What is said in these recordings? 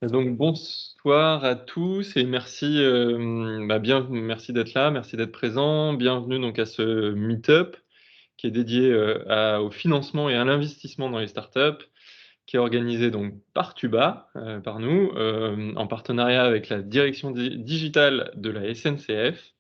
Donc bonsoir à tous et merci, merci d'être là, merci d'être présent. Bienvenue donc à ce meet-up qui est dédié au financement et à l'investissement dans les startups, qui est organisé donc par Tuba, par nous, en partenariat avec la direction digitale de la SNCF.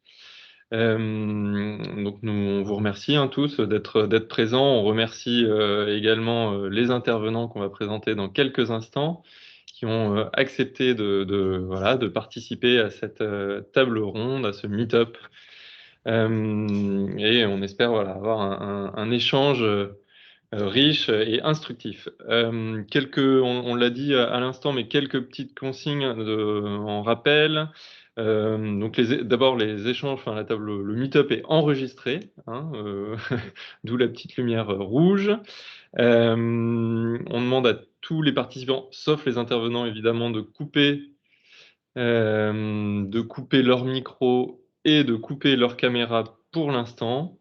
Donc nous, on vous remercie tous d'être présents. On remercie également les intervenants qu'on va présenter dans quelques instants, qui ont accepté voilà, de participer à cette table ronde, à ce meet-up. Et on espère voilà, avoir un échange riche et instructif. On l'a dit à l'instant, mais quelques petites consignes en rappel. Donc d'abord les échanges, enfin la table, le meet-up est enregistré, hein, d'où la petite lumière rouge. On demande à tous les participants, sauf les intervenants évidemment, de couper leur micro et de couper leur caméra pour l'instant.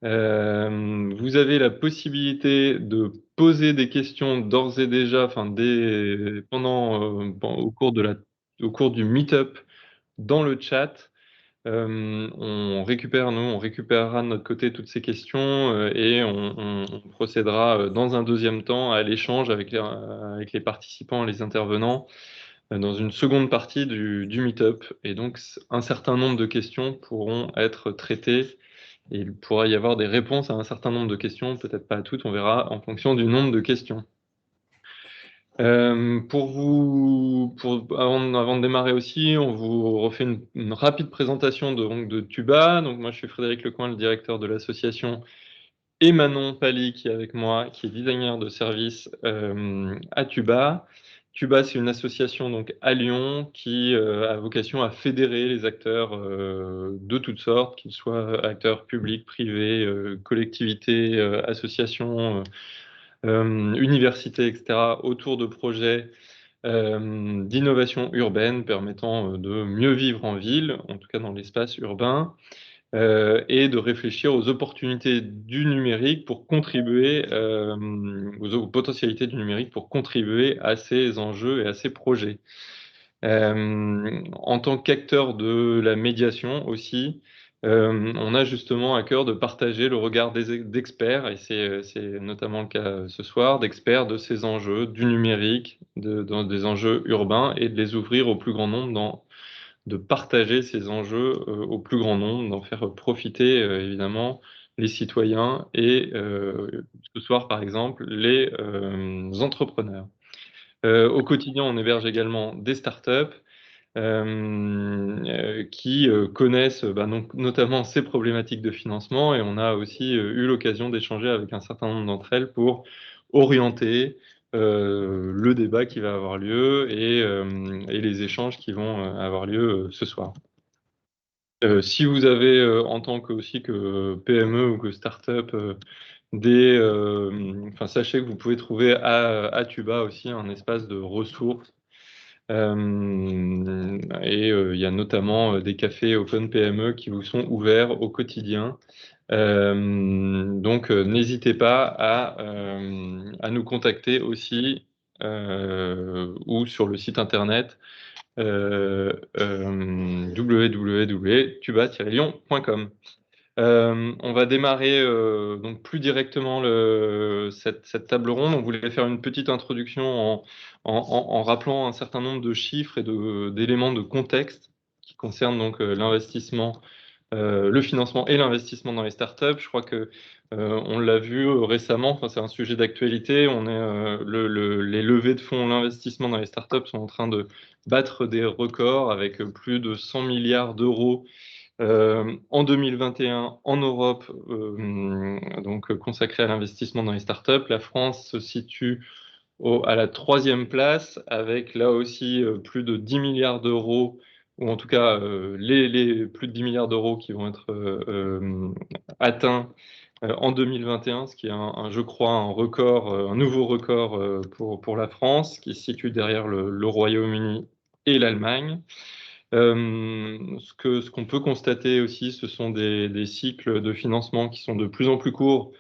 Vous avez la possibilité de poser des questions d'ores et déjà, enfin, au cours du meet-up dans le chat. On récupérera de notre côté toutes ces questions et on procédera dans un deuxième temps à l'échange avec les participants, les intervenants, dans une seconde partie du meet-up. Et donc, un certain nombre de questions pourront être traitées et il pourra y avoir des réponses à un certain nombre de questions, peut-être pas à toutes, on verra en fonction du nombre de questions. Avant de démarrer aussi, on vous refait une rapide présentation de Tuba. Donc moi, je suis Frédéric Lecoing, le directeur de l'association, et Manon Pali, qui est avec moi, qui est designer de service à Tuba. Tuba, c'est une association donc à Lyon qui a vocation à fédérer les acteurs de toutes sortes, qu'ils soient acteurs publics, privés, collectivités, associations, universités, etc., autour de projets d'innovation urbaine permettant de mieux vivre en ville, en tout cas dans l'espace urbain, et de réfléchir aux opportunités du numérique pour contribuer, aux potentialités du numérique pour contribuer à ces enjeux et à ces projets. En tant qu'acteur de la médiation aussi, on a justement à cœur de partager le regard d'experts, et c'est notamment le cas ce soir, d'experts de ces enjeux du numérique, dans des enjeux urbains, et de les ouvrir au plus grand nombre, de partager ces enjeux au plus grand nombre, d'en faire profiter évidemment les citoyens et ce soir par exemple les entrepreneurs. Au quotidien, on héberge également des startups qui connaissent donc, notamment ces problématiques de financement, et on a aussi eu l'occasion d'échanger avec un certain nombre d'entre elles pour orienter le débat qui va avoir lieu et les échanges qui vont avoir lieu ce soir. Si vous avez, en tant que aussi que PME ou que start-up, sachez que vous pouvez trouver à Tuba aussi un espace de ressources. Il y a notamment des cafés Open PME qui vous sont ouverts au quotidien. Donc, n'hésitez pas à nous contacter aussi ou sur le site internet www.tuba-lyon.com. On va démarrer donc plus directement cette table ronde. On voulait faire une petite introduction en rappelant un certain nombre de chiffres et d'éléments de contexte qui concernent donc l'investissement, le financement et l'investissement dans les startups. Je crois que on l'a vu récemment, enfin, c'est un sujet d'actualité. Les levées de fonds, l'investissement dans les startups sont en train de battre des records avec plus de 100 milliards d'euros en 2021 en Europe, donc consacré à l'investissement dans les startups. La France se situe à la troisième place avec là aussi plus de 10 milliards d'euros, ou en tout cas les plus de 10 milliards d'euros qui vont être atteints en 2021, ce qui est je crois, un record, un nouveau record pour la France, qui se situe derrière le Royaume-Uni et l'Allemagne. Ce qu'on peut constater aussi, ce sont des cycles de financement qui sont de plus en plus courts,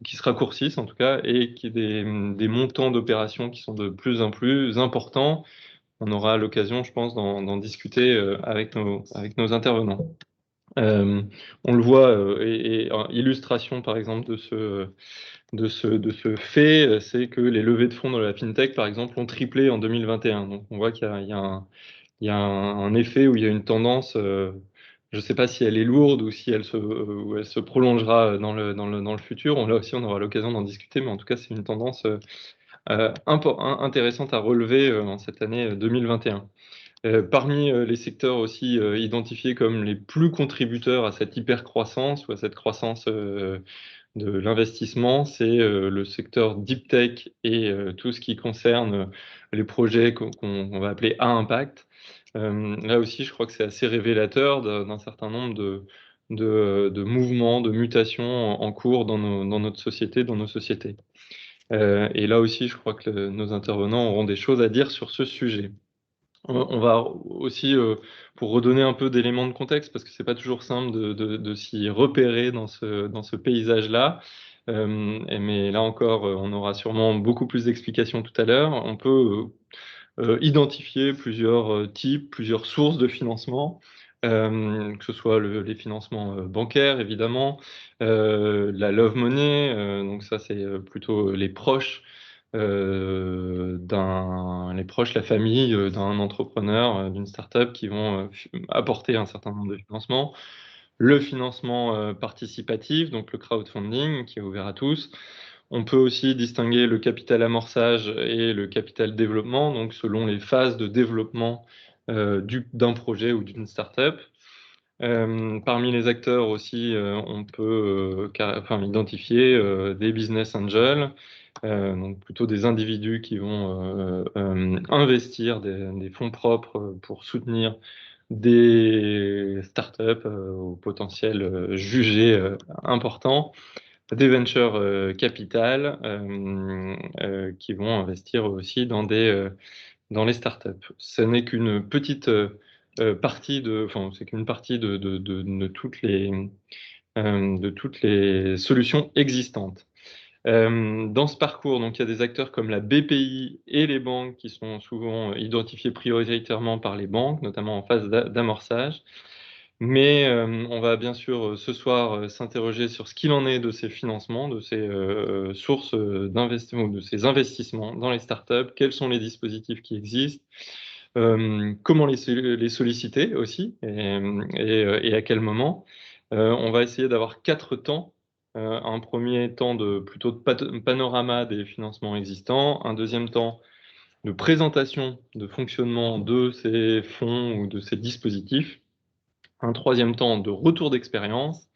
qui se raccourcissent en tout cas, et des montants d'opérations qui sont de plus en plus importants. on aura l'occasion, je pense, d'en discuter avec nos intervenants. On le voit, et en illustration, par exemple, de ce fait, c'est que les levées de fonds dans la fintech, par exemple, ont triplé en 2021. Donc, on voit qu'il y a un effet où il y a une tendance, je ne sais pas si elle est lourde ou si ou elle se prolongera dans le futur. Là aussi, on aura l'occasion d'en discuter, mais en tout cas, c'est une tendance intéressante à relever en cette année 2021. Parmi les secteurs aussi identifiés comme les plus contributeurs à cette hypercroissance ou à cette croissance de l'investissement, c'est le secteur deep tech et tout ce qui concerne les projets qu'on va appeler à impact. Là aussi, je crois que c'est assez révélateur d'un certain nombre de mouvements, de mutations en cours dans notre société, dans nos sociétés. Et là aussi, je crois que nos intervenants auront des choses à dire sur ce sujet. On va aussi, pour redonner un peu d'éléments de contexte, parce que c'est pas toujours simple de s'y repérer dans ce paysage-là. Mais là encore, on aura sûrement beaucoup plus d'explications tout à l'heure. On peut identifier plusieurs types, plusieurs sources de financement, que ce soit les financements bancaires, évidemment, la love money, donc ça c'est plutôt les proches, la famille d'un entrepreneur, d'une startup qui vont apporter un certain nombre de financements. Le financement participatif, donc le crowdfunding qui est ouvert à tous. On peut aussi distinguer le capital amorçage et le capital développement, donc selon les phases de développement d'un projet ou d'une startup. Parmi les acteurs aussi, on peut identifier des business angels, donc plutôt des individus qui vont investir des fonds propres pour soutenir des startups au potentiel jugé important, des venture capital qui vont investir aussi dans les startups. Ce n'est qu'une petite partie enfin, c'est qu'une partie de toutes les solutions existantes. Dans ce parcours, donc, il y a des acteurs comme la BPI et les banques qui sont souvent identifiés prioritairement par les banques, notamment en phase d'amorçage. Mais on va bien sûr ce soir s'interroger sur ce qu'il en est de ces financements, de ces sources d'investissement, de ces investissements dans les startups, quels sont les dispositifs qui existent, comment les solliciter aussi et à quel moment. On va essayer d'avoir 4 temps. Un premier temps plutôt de panorama des financements existants, un deuxième temps de présentation de fonctionnement de ces fonds ou de ces dispositifs, un troisième temps de retour d'expérience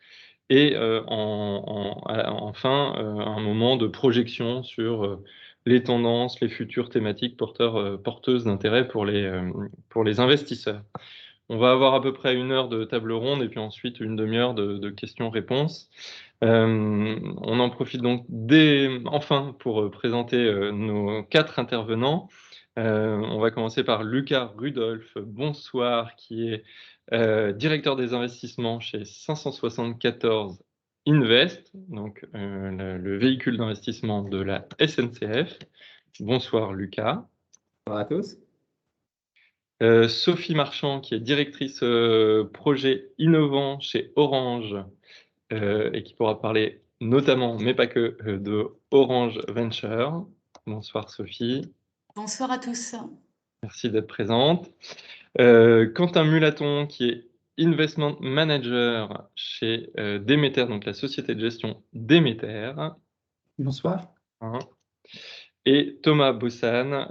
et enfin un moment de projection sur les tendances, les futures thématiques porteuses d'intérêt pour les investisseurs. On va avoir à peu près 1 heure de table ronde et puis ensuite une demi-heure de questions-réponses. On en profite donc enfin pour présenter nos 4 intervenants. On va commencer par Lucas Rudolph, bonsoir, qui est directeur des investissements chez 574 Invest, donc le véhicule d'investissement de la SNCF. Bonsoir Lucas. Bonjour à tous. Sophie Marchand, qui est directrice projet innovant chez Orange et qui pourra parler notamment, mais pas que, de Orange Venture. Bonsoir Sophie. Bonsoir à tous. Merci d'être présente. Quentin Mulaton, qui est Investment Manager chez Demeter, donc la société de gestion Demeter. Bonsoir. Hein. Et Thomas Bossan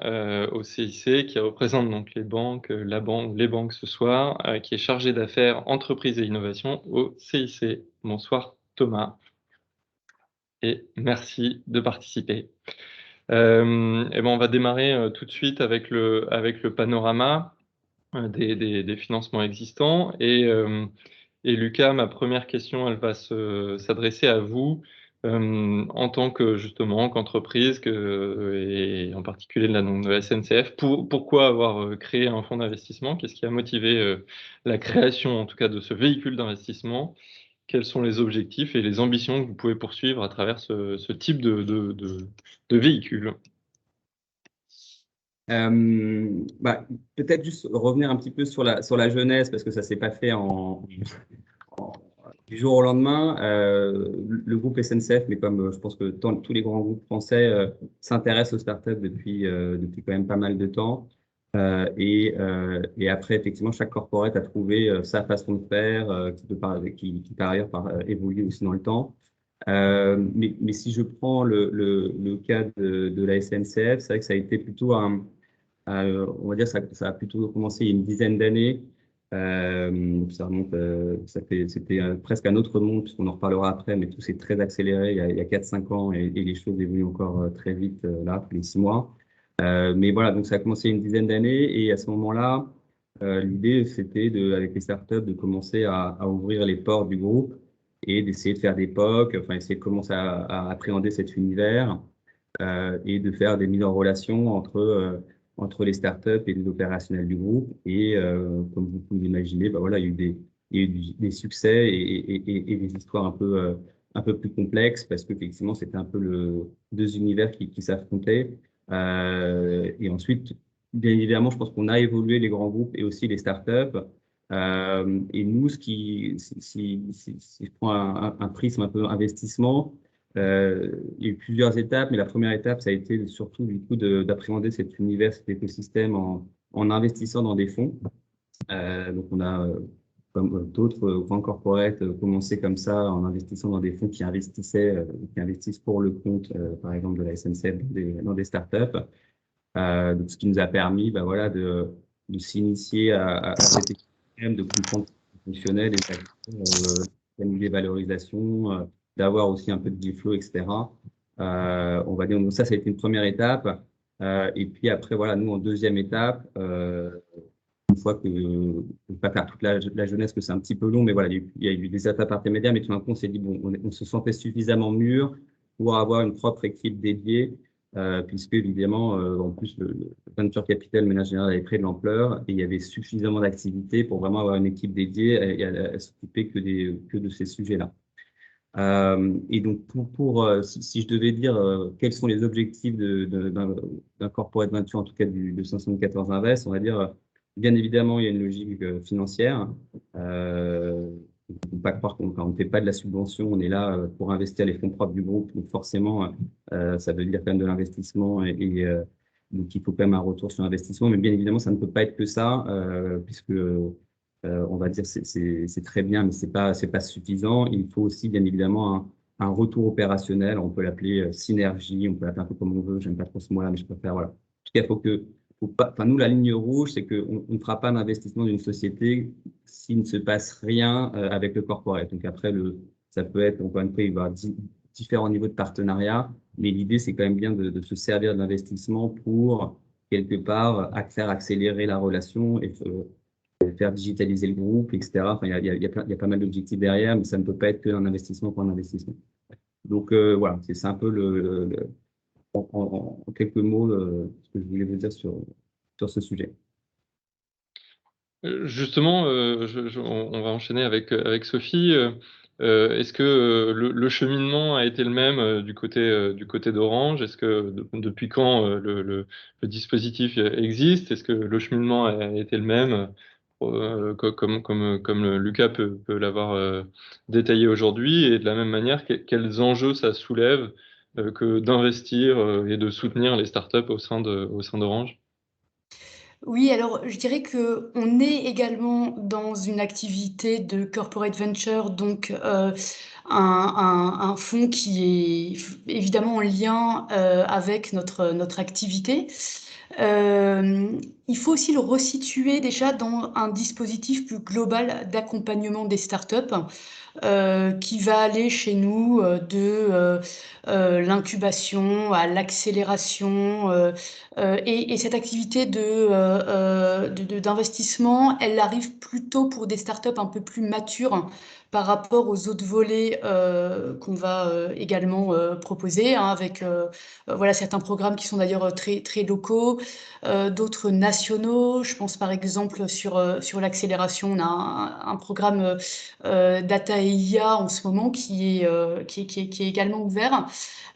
au CIC, qui représente donc les banques, les banques ce soir, qui est chargé d'affaires, entreprises et innovation au CIC. Bonsoir Thomas. Et merci de participer. Et ben on va démarrer tout de suite avec le panorama des financements existants. Et Lucas, ma première question, elle va s'adresser à vous en tant que justement qu'entreprise et en particulier de la SNCF. Pourquoi avoir créé un fonds d'investissement? Qu'est-ce qui a motivé la création, en tout cas, de ce véhicule d'investissement? Quels sont les objectifs et les ambitions que vous pouvez poursuivre à travers ce type de véhicule? Peut-être juste revenir un petit peu sur la jeunesse, parce que ça s'est pas fait en- du jour au lendemain. Le groupe SNCF, mais comme je pense que tous les grands groupes français s'intéressent aux startups depuis quand même pas mal de temps. Et après, effectivement, chaque corporate a trouvé sa façon de faire, qui par ailleurs évolue aussi dans le temps. Mais si je prends le cas de la SNCF, c'est vrai que ça a été plutôt on va dire ça a plutôt commencé il y a une dizaine d'années. Ça remonte, c'était presque un autre monde, puisqu'on en reparlera après, mais tout s'est très accéléré il y a 4-5 ans et les choses évoluent encore très vite là, tous les 6 mois. Mais voilà, donc ça a commencé il y a une dizaine d'années et à ce moment-là, l'idée c'était avec les startups de commencer à ouvrir les portes du groupe et d'essayer de faire des POC, enfin essayer de commencer à appréhender cet univers et de faire des mises en relation entre les startups et les opérationnels du groupe. Et comme vous pouvez l'imaginer, bah voilà, il y a eu des succès et des histoires un peu plus complexes parce qu'effectivement, c'était un peu deux univers qui s'affrontaient. Et ensuite, bien évidemment, je pense qu'on a évolué les grands groupes et aussi les startups. Et nous, si je prends un prisme un peu investissement, il y a eu plusieurs étapes, mais la première étape, ça a été surtout du coup d'appréhender cet univers, cet écosystème en investissant dans des fonds. Donc on a, comme d'autres grands corporates, commencé comme ça en investissant dans des fonds qui investissent pour le compte, par exemple de la SNCF, dans des startups. Donc ce qui nous a permis, bah, voilà, de s'initier à cet écosystème, de comprendre comment ça fonctionnait, les acteurs, les valorisations, d'avoir aussi un peu de deal flow, etc. On va dire, donc ça a été une première étape. Et puis après, voilà, nous, en deuxième étape, une fois que, je ne vais pas faire toute la jeunesse, que c'est un petit peu long, mais voilà, il y a eu des étapes intermédiaires, mais tout d'un coup, on s'est dit, bon, on se sentait suffisamment mûr pour avoir une propre équipe dédiée, puisque évidemment, en plus, le venture capital, de manière générale, avait pris de l'ampleur et il y avait suffisamment d'activités pour vraiment avoir une équipe dédiée et à s'occuper que de ces sujets-là. Et donc, si je devais dire quels sont les objectifs d'un corporate venture, en tout cas de 514 Invest, on va dire, bien évidemment, il y a une logique financière. Il ne faut pas croire qu'on ne fait pas de la subvention, on est là pour investir les fonds propres du groupe, donc forcément, ça veut dire quand même de l'investissement donc il faut quand même un retour sur investissement, mais bien évidemment, ça ne peut pas être que ça, puisque on va dire c'est très bien, mais c'est pas suffisant. Il faut aussi bien évidemment un retour opérationnel. On peut l'appeler synergie, on peut l'appeler un peu comme on veut. J'aime pas trop ce mot-là, mais je préfère voilà. En tout cas, faut pas. Enfin nous, la ligne rouge, c'est qu'on ne fera pas d'investissement d'une société s'il ne se passe rien avec le corporate. Donc après ça peut être encore une fois, il va y avoir différents niveaux de partenariat, mais l'idée c'est quand même bien de se servir de l'investissement pour quelque part faire accélérer la relation et faire digitaliser le groupe, etc. Enfin, il y a pas mal d'objectifs derrière, mais ça ne peut pas être qu'un investissement pour un investissement. Donc voilà, c'est un peu en quelques mots ce que je voulais vous dire sur ce sujet. Justement, on va enchaîner avec Sophie. Est-ce que le cheminement a été le même du côté d'Orange? Est-ce que depuis quand le dispositif existe? Est-ce que le cheminement a été le même comme Lucas peut l'avoir détaillé aujourd'hui? Et de la même manière, quels enjeux ça soulève que d'investir et de soutenir les startups au sein d'Orange? Oui, alors je dirais qu'on est également dans une activité de corporate venture, donc un fonds qui est évidemment en lien avec notre activité. Il faut aussi le resituer déjà dans un dispositif plus global d'accompagnement des startups qui va aller chez nous de l'incubation à l'accélération. Et cette activité d'investissement, elle arrive plutôt pour des startups un peu plus matures par rapport aux autres volets qu'on va également proposer, hein, avec voilà, certains programmes qui sont d'ailleurs très, très locaux, d'autres nationaux nationaux. Je pense par exemple sur l'accélération, on a un programme Data et IA en ce moment qui est également ouvert.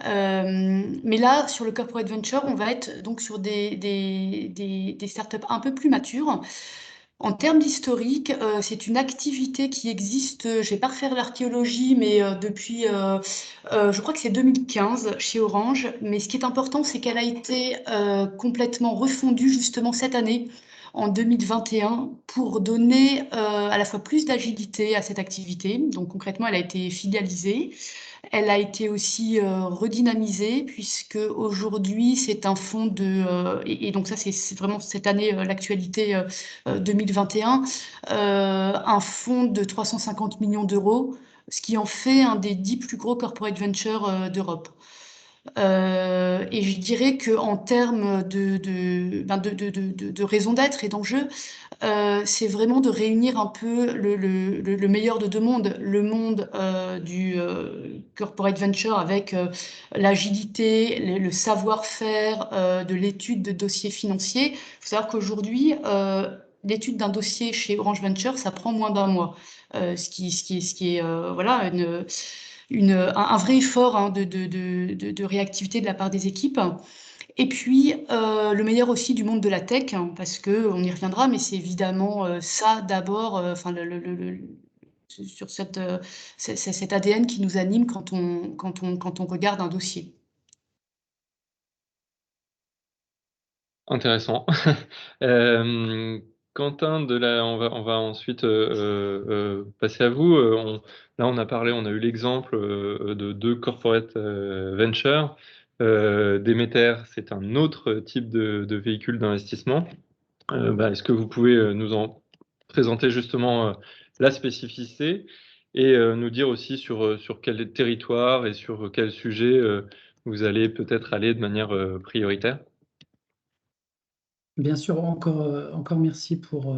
Mais là, sur le Corporate Venture, on va être donc sur des startups un peu plus matures. En termes d'historique, c'est une activité qui existe, je ne vais pas refaire l'archéologie, mais depuis, je crois que c'est 2015 chez Orange. Mais ce qui est important, c'est qu'elle a été complètement refondue justement cette année, en 2021, pour donner à la fois plus d'agilité à cette activité. Donc concrètement, elle a été filialisée. Elle a été aussi redynamisée puisque aujourd'hui c'est un fonds et donc ça c'est vraiment cette année l'actualité 2021, un fonds de 350 millions d'euros, ce qui en fait un des 10 plus gros corporate ventures d'Europe. Et je dirais qu'en termes de raison d'être et d'enjeu, c'est vraiment de réunir un peu le meilleur de deux mondes. Le monde du corporate venture avec l'agilité, le savoir-faire de l'étude de dossiers financiers. Il faut savoir qu'aujourd'hui, l'étude d'un dossier chez Orange Venture, ça prend moins d'un mois. Ce qui est voilà, un vrai effort hein, de réactivité de la part des équipes. Et puis, le meilleur aussi du monde de la tech, hein, parce qu'on y reviendra, mais c'est évidemment ça d'abord, enfin, sur cet ADN qui nous anime quand on regarde un dossier. Intéressant. Quentin, on va ensuite passer à vous. Là, on a parlé, on a eu l'exemple de deux corporate ventures. Demeter, c'est un autre type de véhicule d'investissement. Est-ce que vous pouvez nous en présenter justement la spécificité et nous dire aussi sur quel territoire et sur quel sujet vous allez peut-être aller de manière prioritaire? Bien sûr, encore merci pour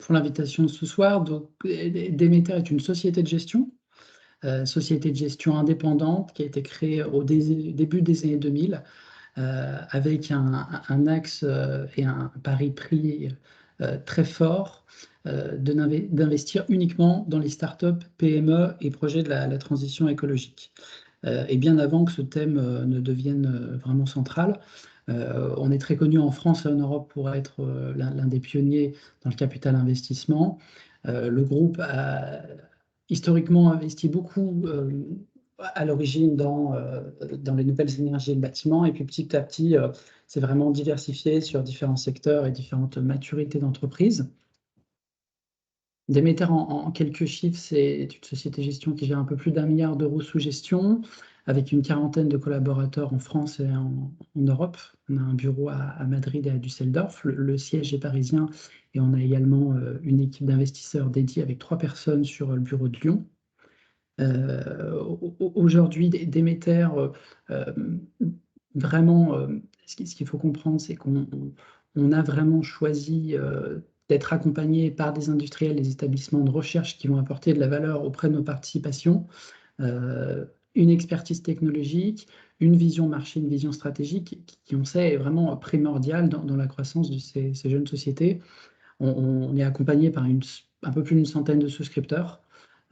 l'invitation ce soir. Donc, Demeter est une société de gestion indépendante qui a été créée au début des années 2000 avec un axe et un pari pris très fort d'investir uniquement dans les startups, PME et projets de la transition écologique. Et bien avant que ce thème ne devienne vraiment central, on est très connu en France et en Europe pour être l'un des pionniers dans le capital investissement. Le groupe a historiquement investi beaucoup à l'origine dans les nouvelles énergies et le bâtiment, et puis petit à petit, c'est vraiment diversifié sur différents secteurs et différentes maturités d'entreprise. Demeter, en quelques chiffres, c'est une société de gestion qui gère un peu plus d'1 milliard d'euros sous gestion, avec une quarantaine de collaborateurs en France et en Europe. On a un bureau à Madrid et à Düsseldorf. Le siège est parisien et on a également une équipe d'investisseurs dédiée avec 3 personnes sur le bureau de Lyon. Aujourd'hui, Demeter, vraiment, ce qu'il faut comprendre, c'est qu'on a vraiment choisi d'être accompagné par des industriels, des établissements de recherche qui vont apporter de la valeur auprès de nos participations, une expertise technologique, une vision marché, une vision stratégique qui on sait, est vraiment primordiale dans la croissance de ces jeunes sociétés. On est accompagné par un peu plus d'une centaine de souscripteurs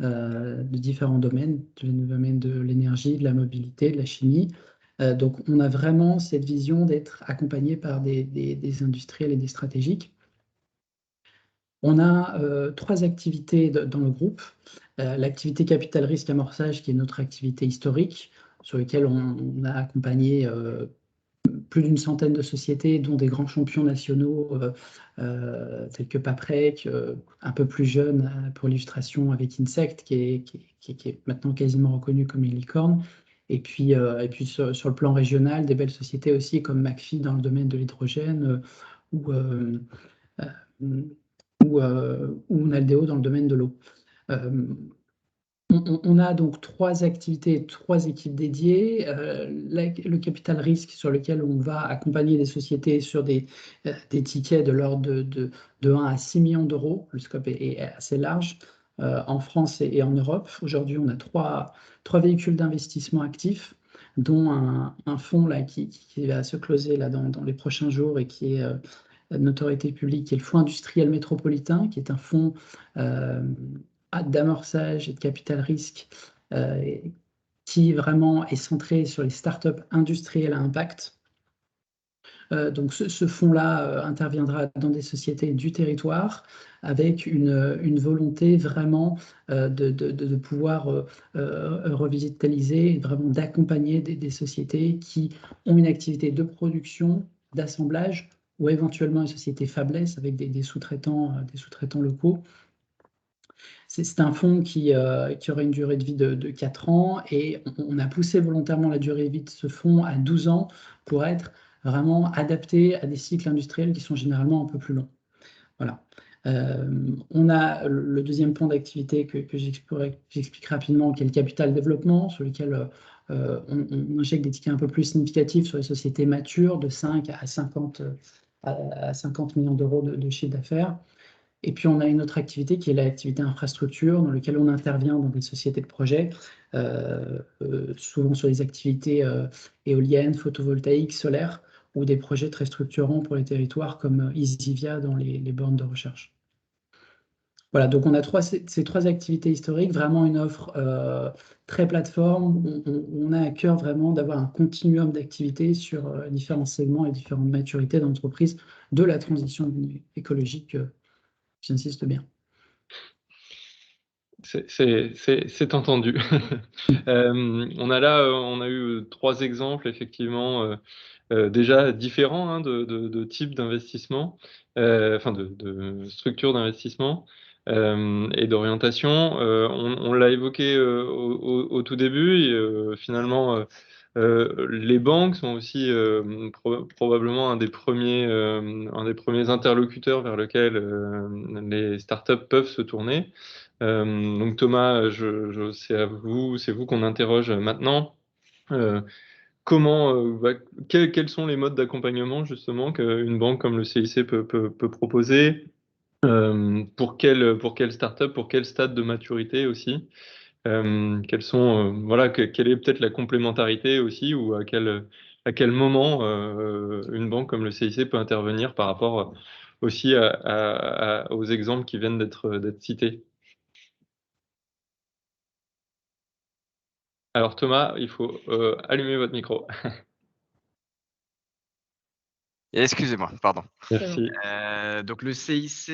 de différents domaines, du domaine de l'énergie, de la mobilité, de la chimie. Donc, on a vraiment cette vision d'être accompagné par des industriels et des stratégiques. On a 3 activités dans le groupe. L'activité capital risque amorçage, qui est notre activité historique, sur laquelle on a accompagné plus d'une centaine de sociétés, dont des grands champions nationaux tels que Paprec, un peu plus jeune pour l'illustration avec Insect, qui est maintenant quasiment reconnu comme une licorne. Et puis sur le plan régional, des belles sociétés aussi comme McPhy dans le domaine de l'hydrogène ou Naldeo dans le domaine de l'eau. On a donc 3 activités, 3 équipes dédiées. Le capital risque sur lequel on va accompagner des sociétés sur des tickets de l'ordre de 1 à 6 millions d'euros. Le scope est assez large en France et en Europe. Aujourd'hui, on a 3 véhicules d'investissement actifs, dont un fonds là, qui va se closer là, dans les prochains jours et qui est notoriété publique, qui est le Fonds industriel métropolitain, qui est un fonds d'amorçage et de capital risque qui vraiment est centré sur les startups industrielles à impact. Donc ce fonds-là interviendra dans des sociétés du territoire avec une volonté vraiment de pouvoir revitaliser et vraiment d'accompagner des sociétés qui ont une activité de production, d'assemblage ou éventuellement une société fabless avec des sous-traitants locaux. C'est un fonds qui aura une durée de vie de 4 ans et on a poussé volontairement la durée de vie de ce fonds à 12 ans pour être vraiment adapté à des cycles industriels qui sont généralement un peu plus longs. Voilà. On a le deuxième point d'activité que j'explique rapidement, qui est le capital développement, sur lequel on injecte des tickets un peu plus significatifs sur les sociétés matures de 5 à 50 millions d'euros de chiffre d'affaires. Et puis, on a une autre activité qui est l'activité infrastructure, dans laquelle on intervient dans des sociétés de projets, souvent sur les activités éoliennes, photovoltaïques, solaires, ou des projets très structurants pour les territoires comme Easivia dans les bornes de recherche. Voilà, donc on a ces 3 activités historiques, vraiment une offre très plateforme. On a à cœur vraiment d'avoir un continuum d'activités sur différents segments et différentes maturités d'entreprise de la transition écologique. J'insiste bien. C'est entendu. On a eu 3 exemples, effectivement, déjà différents hein, de types d'investissement, enfin de structures d'investissement et d'orientation. On l'a évoqué au tout début, et finalement, les banques sont aussi probablement un des premiers interlocuteurs vers lequel les startups peuvent se tourner. Donc Thomas, c'est vous qu'on interroge maintenant. Euh, quels sont les modes d'accompagnement justement qu'une banque comme le CIC peut proposer pour quelle startup, pour quel stade de maturité aussi? Quelle est peut-être la complémentarité aussi, ou à quel moment une banque comme le CIC peut intervenir par rapport aussi aux exemples qui viennent d'être cités. Alors Thomas, il faut allumer votre micro. Excusez-moi, pardon. Merci. Donc le CIC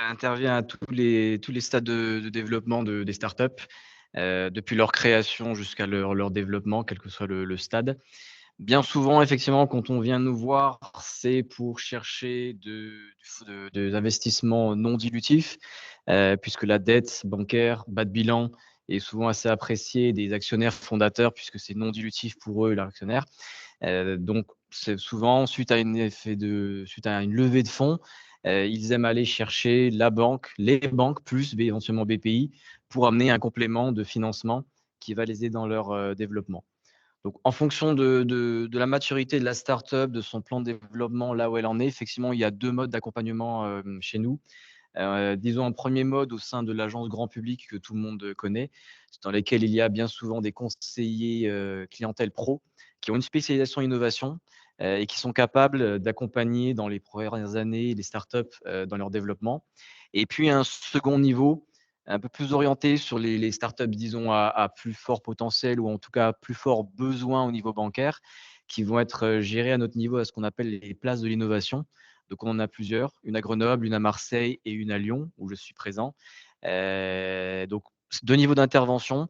intervient à tous les stades de développement des startups, depuis leur création jusqu'à leur développement, quel que soit le stade. Bien souvent, effectivement, quand on vient nous voir, c'est pour chercher des investissements non dilutifs, puisque la dette bancaire, bas de bilan, est souvent assez appréciée des actionnaires fondateurs, puisque c'est non dilutif pour eux, leurs actionnaires. Donc, c'est souvent suite à une levée de fonds, ils aiment aller chercher les banques plus éventuellement BPI pour amener un complément de financement qui va les aider dans leur développement. Donc, en fonction de la maturité de la startup, de son plan de développement, là où elle en est, effectivement, il y a 2 modes d'accompagnement chez nous. Disons un premier mode au sein de l'agence grand public que tout le monde connaît, dans lesquels il y a bien souvent des conseillers clientèle pro qui ont une spécialisation innovation et qui sont capables d'accompagner dans les premières années les startups dans leur développement. Et puis un second niveau, un peu plus orienté sur les startups, disons, à plus fort potentiel, ou en tout cas plus fort besoin au niveau bancaire, qui vont être gérées à notre niveau à ce qu'on appelle les places de l'innovation. Donc, on en a plusieurs, une à Grenoble, une à Marseille et une à Lyon, où je suis présent. Donc, 2 niveaux d'intervention.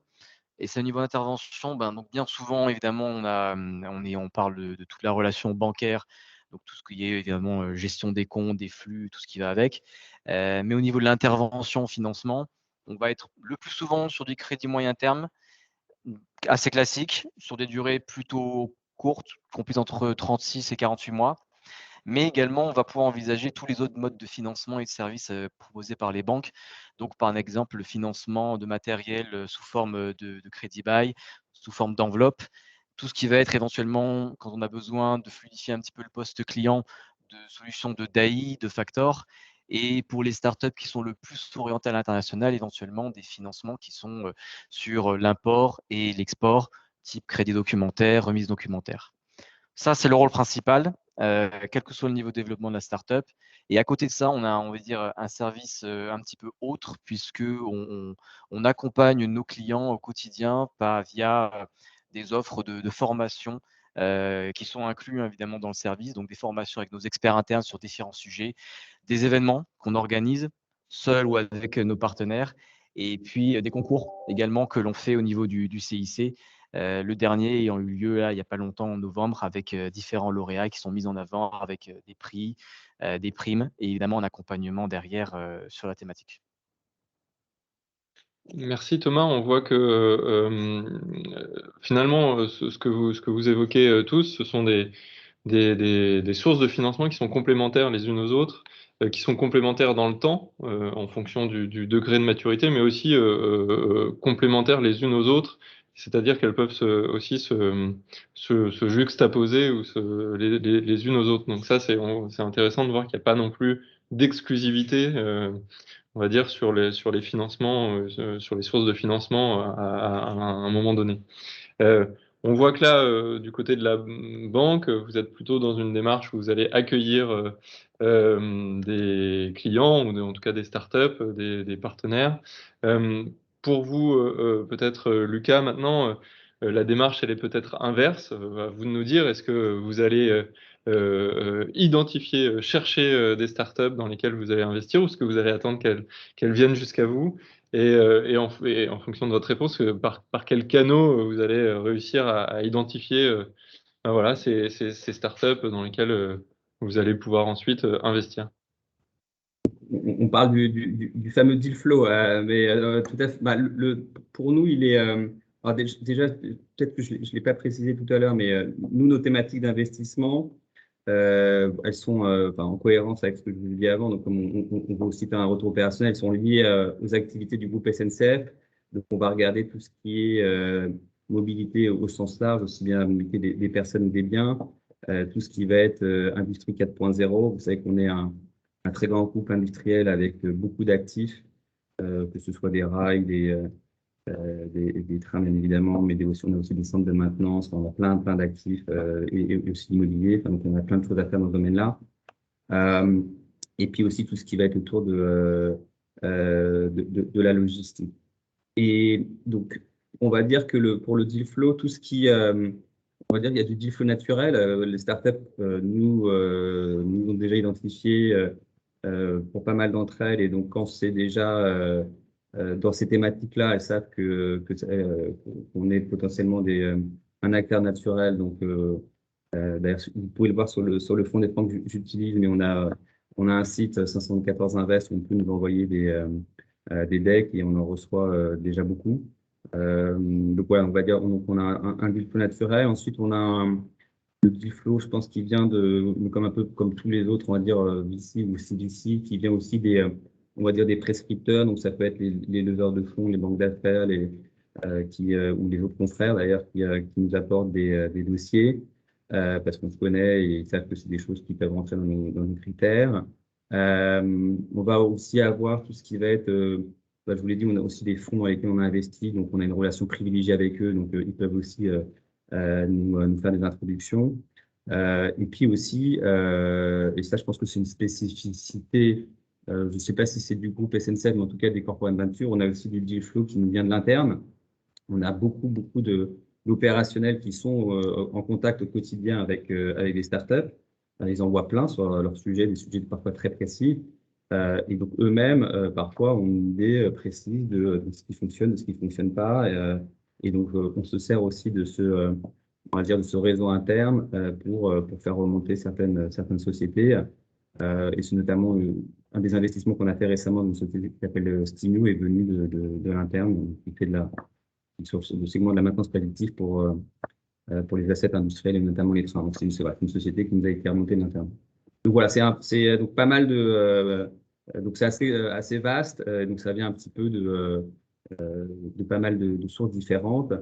Et ce niveau d'intervention, donc bien souvent, évidemment, on parle de toute la relation bancaire, donc tout ce qui est évidemment gestion des comptes, des flux, tout ce qui va avec. Mais au niveau de l'intervention, financement, on va être le plus souvent sur du crédit moyen terme, assez classique, sur des durées plutôt courtes, comprises entre 36 et 48 mois. Mais également, on va pouvoir envisager tous les autres modes de financement et de services proposés par les banques. Donc, par exemple, le financement de matériel sous forme de crédit bail, sous forme d'enveloppe, tout ce qui va être éventuellement, quand on a besoin de fluidifier un petit peu le poste client, de solutions de DAI, de factor. Et pour les startups qui sont le plus orientées à l'international, éventuellement des financements qui sont sur l'import et l'export, type crédit documentaire, remise documentaire. Ça, c'est le rôle principal. quel que soit le niveau de développement de la startup. Et à côté de ça, on va dire, un service un petit peu autre, puisque on accompagne nos clients au quotidien via des offres de formation qui sont inclus évidemment dans le service, donc des formations avec nos experts internes sur différents sujets, des événements qu'on organise seuls ou avec nos partenaires, et puis des concours également que l'on fait au niveau du CIC. Le dernier ayant eu lieu là, il n'y a pas longtemps, en novembre, avec différents lauréats qui sont mis en avant avec des prix, des primes et évidemment un accompagnement derrière sur la thématique. Merci Thomas. On voit que finalement, ce que vous évoquez tous, ce sont des sources de financement qui sont complémentaires les unes aux autres, qui sont complémentaires dans le temps, en fonction du degré de maturité, mais aussi complémentaires les unes aux autres, c'est-à-dire qu'elles peuvent aussi se juxtaposer ou les unes aux autres. Donc ça, c'est intéressant de voir qu'il n'y a pas non plus d'exclusivité, on va dire, sur les financements, sur les sources de financement à un moment donné. Euh, on voit que là, du côté de la banque, vous êtes plutôt dans une démarche où vous allez accueillir des clients ou en tout cas des startups, des partenaires. Euh, pour vous, peut-être Lucas, maintenant, la démarche, elle est peut-être inverse. À vous de nous dire, est-ce que vous allez identifier, chercher des startups dans lesquelles vous allez investir ou est-ce que vous allez attendre qu'elles viennent jusqu'à vous? Et en fonction de votre réponse, par quels canaux vous allez réussir à identifier ben voilà, ces startups dans lesquelles vous allez pouvoir ensuite investir. On parle du fameux deal flow, mais tout à fait. Bah, pour nous, il est. Alors déjà, peut-être que je ne l'ai pas précisé tout à l'heure, mais nous, nos thématiques d'investissement, elles sont en cohérence avec ce que je vous ai dit avant. Donc, comme on veut aussi faire un retour opérationnel, elles sont liées aux activités du groupe SNCF. Donc, on va regarder tout ce qui est mobilité au sens large, aussi bien la mobilité des personnes ou des biens, tout ce qui va être industrie 4.0. Vous savez qu'on est un très grand groupe industriel avec beaucoup d'actifs, que ce soit des rails, des trains bien évidemment, mais on a aussi des centres de maintenance, on a plein d'actifs et aussi immobilier. Enfin, donc on a plein de choses à faire dans ce domaine-là. Et puis aussi tout ce qui va être autour de la logistique. Et donc on va dire que pour le deal flow, tout ce qui on va dire qu'il y a du deal flow naturel. Les startups nous ont déjà identifié pour pas mal d'entre elles. Et donc, quand c'est déjà dans ces thématiques-là, elles savent qu'on est potentiellement un acteur naturel. Donc, d'ailleurs, vous pouvez le voir sur le fond d'écran que j'utilise, mais on a un site 514 Invest où on peut nous envoyer des decks et on en reçoit déjà beaucoup. Donc, voilà, on va dire on a un deal flow naturel. Ensuite, on a le deal flow, je pense, qui vient comme un peu comme tous les autres, on va dire VC ou CVC, qui vient aussi on va dire des prescripteurs. Donc, ça peut être les leveurs de fonds, les banques d'affaires, ou les autres confrères d'ailleurs, qui nous apportent des dossiers parce qu'on se connaît et ils savent que c'est des choses qui peuvent rentrer dans nos critères. On va aussi avoir tout ce qui va être, je vous l'ai dit, on a aussi des fonds dans lesquels on a investi, donc on a une relation privilégiée avec eux, donc ils peuvent aussi nous faire des introductions. Et puis aussi, et ça je pense que c'est une spécificité, je ne sais pas si c'est du groupe SNCF, mais en tout cas des corporate ventures, on a aussi du deal flow qui nous vient de l'interne. On a beaucoup d'opérationnels qui sont en contact au quotidien avec des startups. Ils envoient plein sur leurs sujets, des sujets parfois très précis. Et donc eux-mêmes, parfois, ont une idée précise de ce qui fonctionne, de ce qui ne fonctionne pas. Et donc, on se sert aussi on va dire, de ce réseau interne pour faire remonter certaines sociétés. Et c'est notamment un des investissements qu'on a fait récemment dans une société qui s'appelle Stimio est venu de l'interne, qui fait sur le segment de la maintenance prédictive pour les assets industriels et notamment les trains. Donc, c'est une société qui nous a été remontée de l'interne. Donc voilà, c'est donc pas mal donc c'est assez vaste. Donc ça vient un petit peu de pas mal de sources différentes.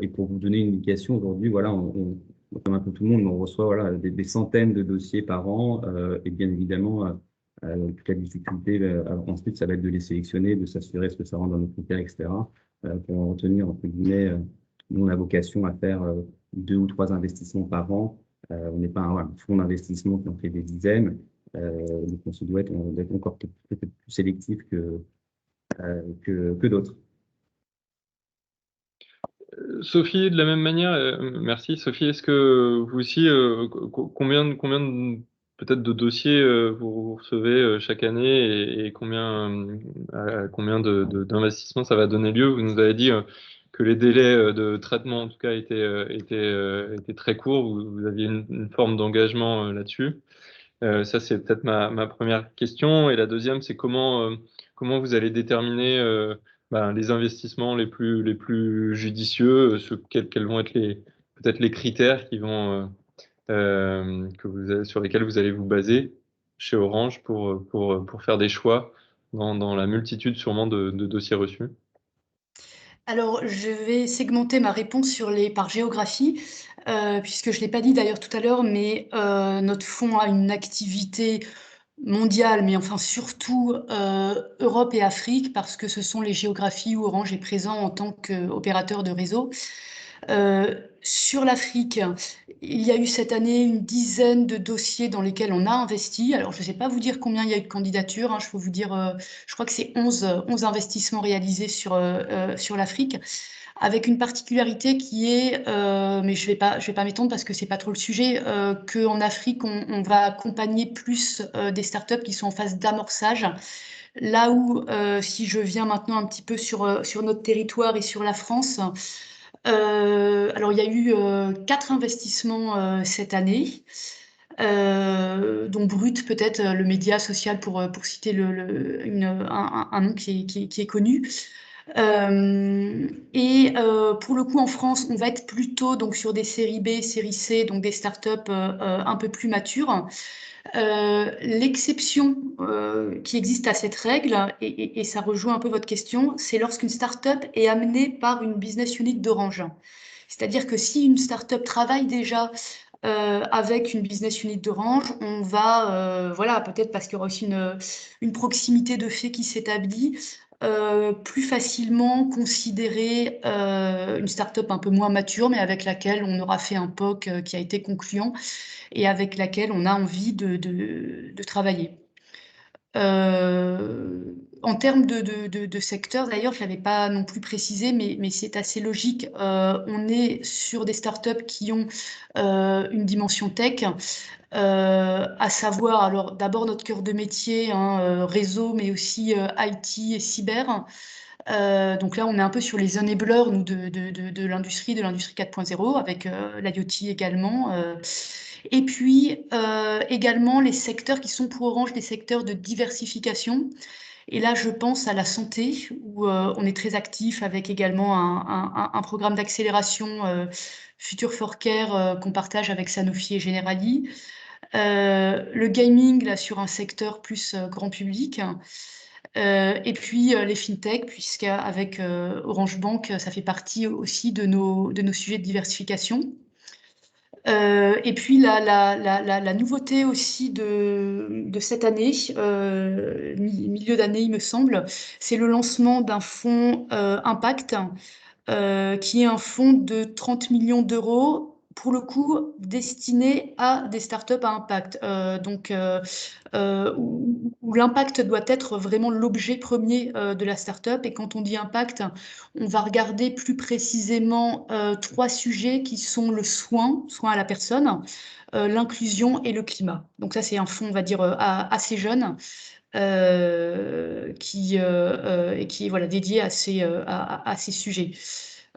Et pour vous donner une indication, aujourd'hui, voilà, comme un peu tout le monde, on reçoit voilà, des centaines de dossiers par an. Et bien évidemment, toute la difficulté, ensuite, ça va être de les sélectionner, de s'assurer que ça rentre dans nos critères, etc. Pour en retenir, entre guillemets, nous, on a vocation à faire 2 ou 3 investissements par an. On n'est pas un fonds d'investissement qui en fait des dizaines. Donc, on se doit d'être encore peut-être plus sélectif que d'autres. Sophie, de la même manière, merci Sophie, est-ce que vous aussi, combien peut-être de dossiers vous recevez chaque année et combien d'investissements ça va donner lieu? Vous nous avez dit que les délais de traitement en tout cas étaient très courts, vous aviez une forme d'engagement là-dessus. Ça, c'est peut-être ma première question. Et la deuxième, c'est comment vous allez déterminer les investissements les plus judicieux, quels vont être peut-être les critères sur lesquels vous allez vous baser chez Orange pour faire des choix dans la multitude sûrement de dossiers reçus. Alors, je vais segmenter ma réponse par géographie, puisque je ne l'ai pas dit d'ailleurs tout à l'heure, mais notre fonds a une activité mondiale, mais enfin surtout Europe et Afrique, parce que ce sont les géographies où Orange est présent en tant qu'opérateur de réseau. Sur l'Afrique, il y a eu cette année une dizaine de dossiers dans lesquels on a investi. Alors, je ne sais pas vous dire combien il y a eu de candidatures, hein. Je peux vous dire, je crois que c'est 11 investissements réalisés sur l'Afrique, avec une particularité qui est, mais je vais pas m'étendre parce que c'est pas trop le sujet, qu'en Afrique, on va accompagner plus des startups qui sont en phase d'amorçage. Là où, si je viens maintenant un petit peu sur notre territoire et sur la France, alors il y a eu 4 investissements cette année, dont Brut, peut-être le média social pour citer un nom qui est connu. Pour le coup, en France, on va être plutôt donc sur des séries B, séries C, donc des startups un peu plus matures. L'exception qui existe à cette règle, et ça rejoint un peu votre question, c'est lorsqu'une startup est amenée par une business unit d'Orange. C'est-à-dire que si une startup travaille déjà avec une business unit d'Orange, on va, voilà, peut-être parce qu'il y aura aussi une proximité de fait qui s'établit, plus facilement considérer une startup un peu moins mature, mais avec laquelle on aura fait un POC qui a été concluant et avec laquelle on a envie de travailler. En termes de secteur, d'ailleurs, je ne l'avais pas non plus précisé, mais c'est assez logique. On est sur des startups qui ont une dimension tech, à savoir, alors d'abord notre cœur de métier, hein, réseau, mais aussi IT et cyber. Donc là, on est un peu sur les enablers, nous, de l'industrie 4.0, avec l'IoT également. Et puis, également, les secteurs qui sont pour Orange des secteurs de diversification. Et là, je pense à la santé, où on est très actif avec également un programme d'accélération Future for Care qu'on partage avec Sanofi et Generali. Le gaming, là, sur un secteur plus grand public. Et puis les fintech, puisqu'avec Orange Bank, ça fait partie aussi de nos sujets de diversification. Et puis la nouveauté aussi de cette année, milieu d'année il me semble, c'est le lancement d'un fonds Impact, qui est un fonds de 30 millions d'euros, pour le coup destiné à des startups à impact. Où l'impact doit être vraiment l'objet premier de la startup. Et quand on dit impact, on va regarder plus précisément 3 sujets qui sont le soin à la personne, l'inclusion et le climat. Donc ça, c'est un fonds, on va dire, assez jeune, qui est voilà, dédié à ces sujets.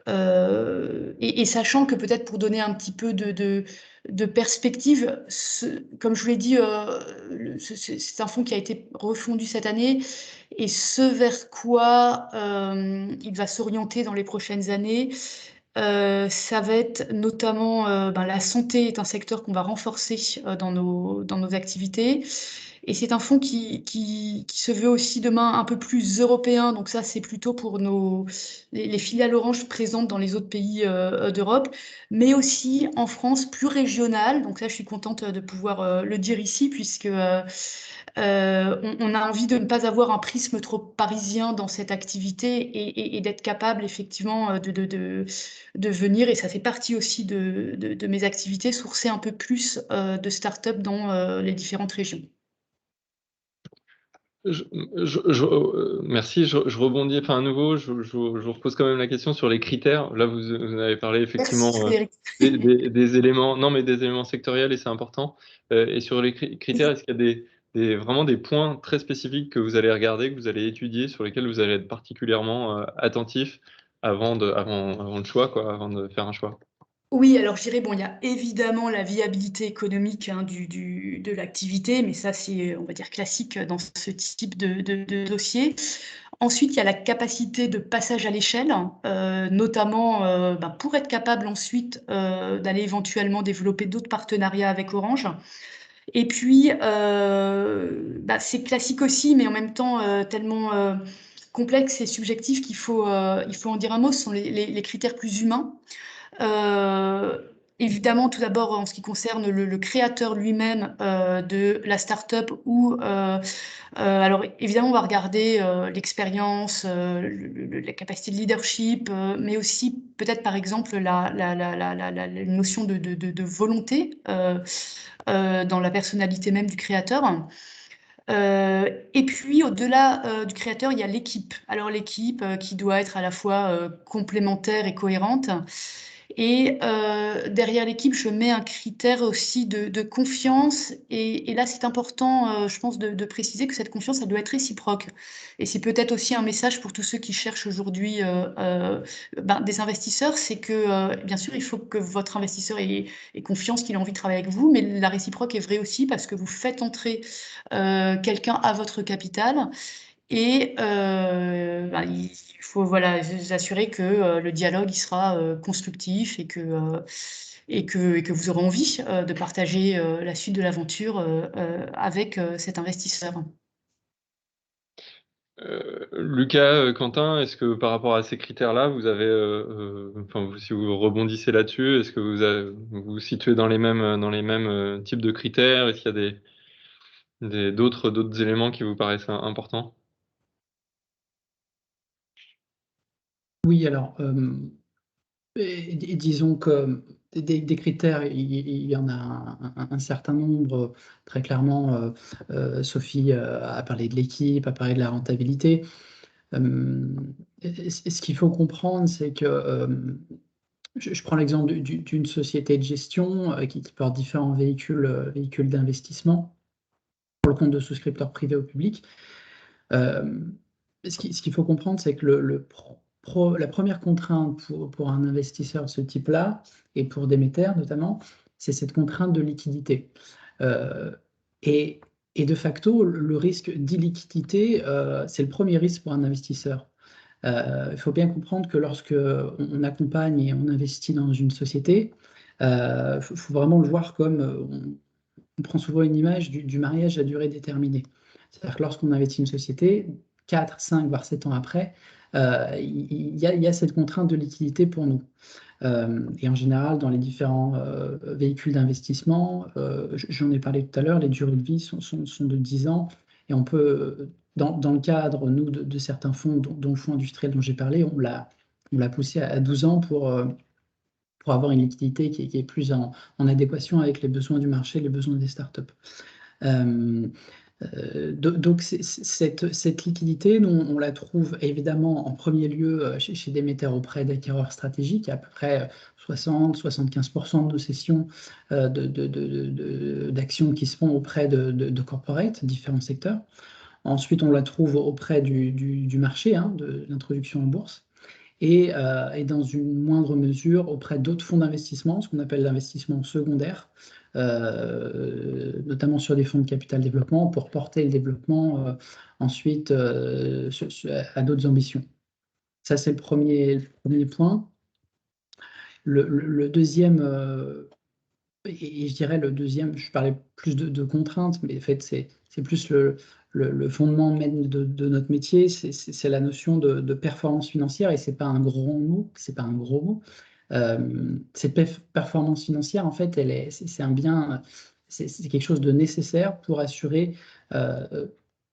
Et sachant que peut-être pour donner un petit peu de perspective, comme je vous l'ai dit, c'est un fonds qui a été refondu cette année, et ce vers quoi il va s'orienter dans les prochaines années, ça va être notamment la santé est un secteur qu'on va renforcer dans nos activités. Et c'est un fonds qui se veut aussi demain un peu plus européen. Donc ça, c'est plutôt pour les filiales Orange présentes dans les autres pays d'Europe, mais aussi en France plus régional. Donc là, je suis contente de pouvoir le dire ici, puisque on a envie de ne pas avoir un prisme trop parisien dans cette activité et d'être capable effectivement de venir, et ça fait partie aussi de mes activités, sourcer un peu plus de start-up dans les différentes régions. Merci, je rebondis enfin, à nouveau, je vous repose quand même la question sur les critères. Là, vous avez parlé effectivement Merci Frédéric. des éléments, non, mais des éléments sectoriels et c'est important. Et sur les critères, est-ce qu'il y a vraiment des points très spécifiques que vous allez regarder, que vous allez étudier, sur lesquels vous allez être particulièrement attentif avant le choix, quoi, avant de faire un choix? Oui, alors je dirais, bon, il y a évidemment la viabilité économique hein, de l'activité, mais ça c'est, on va dire, classique dans ce type de dossier. Ensuite, il y a la capacité de passage à l'échelle, notamment pour être capable ensuite d'aller éventuellement développer d'autres partenariats avec Orange. Et puis, c'est classique aussi, mais en même temps tellement complexe et subjectif qu'il faut en dire un mot. Ce sont les critères plus humains. Euh, Évidemment, tout d'abord, en ce qui concerne le créateur lui-même de la start-up, alors évidemment, on va regarder l'expérience, la capacité de leadership, mais aussi peut-être par exemple la notion de volonté dans la personnalité même du créateur. Et puis, au-delà du créateur, il y a l'équipe. Alors l'équipe qui doit être à la fois complémentaire et cohérente. Et derrière l'équipe, je mets un critère aussi de confiance. Et là, c'est important, je pense, de préciser que cette confiance, elle doit être réciproque. Et c'est peut-être aussi un message pour tous ceux qui cherchent aujourd'hui des investisseurs, c'est que, bien sûr, il faut que votre investisseur ait confiance, qu'il a envie de travailler avec vous, mais la réciproque est vraie aussi parce que vous faites entrer quelqu'un à votre capital. Et il faut voilà, s'assurer que le dialogue il sera constructif et que vous aurez envie de partager la suite de l'aventure avec cet investisseur. Lucas, Quentin, est-ce que par rapport à ces critères-là, vous avez, si vous rebondissez là-dessus, est-ce que vous vous situez dans les mêmes types de critères? Est-ce qu'il y a d'autres éléments qui vous paraissent importants? Oui, alors, et disons que des critères, il y en a un certain nombre, très clairement. Sophie a parlé de l'équipe, a parlé de la rentabilité. Ce qu'il faut comprendre, c'est que je prends l'exemple d'une société de gestion qui porte différents véhicules d'investissement pour le compte de souscripteurs privés ou publics. Ce qu'il faut comprendre, c'est que la première contrainte pour un investisseur de ce type-là, et pour Demeter notamment, c'est cette contrainte de liquidité. Euh, et, et de facto, le risque d'illiquidité, c'est le premier risque pour un investisseur. Il faut bien comprendre que lorsque on accompagne et on investit dans une société, faut vraiment le voir comme on prend souvent une image du mariage à durée déterminée. C'est-à-dire que lorsqu'on investit une société, 4, 5, voire 7 ans après, il y a cette contrainte de liquidité pour nous. Et en général, dans les différents véhicules d'investissement, j'en ai parlé tout à l'heure, les durées de vie sont de 10 ans. Et on peut, dans le cadre, nous, de certains fonds, dont le fonds industriel dont j'ai parlé, on l'a poussé à 12 ans pour avoir une liquidité qui est plus en adéquation avec les besoins du marché, les besoins des startups. Donc cette liquidité, nous, on la trouve évidemment en premier lieu chez Demeter auprès d'acquéreurs stratégiques. À peu près 60-75% de nos cessions d'actions qui se font auprès de corporates, différents secteurs. Ensuite, on la trouve auprès du marché, de l'introduction en bourse. Et dans une moindre mesure auprès d'autres fonds d'investissement, ce qu'on appelle l'investissement secondaire, notamment sur des fonds de capital développement, pour porter le développement ensuite à d'autres ambitions. Ça, c'est le premier point. Le deuxième Et je dirais le deuxième, je parlais plus de contraintes, mais en fait, c'est plus le fondement même de notre métier, c'est la notion de performance financière, et c'est pas un gros mot, c'est pas un gros mot. Cette performance financière, en fait, c'est un bien, c'est quelque chose de nécessaire pour assurer euh,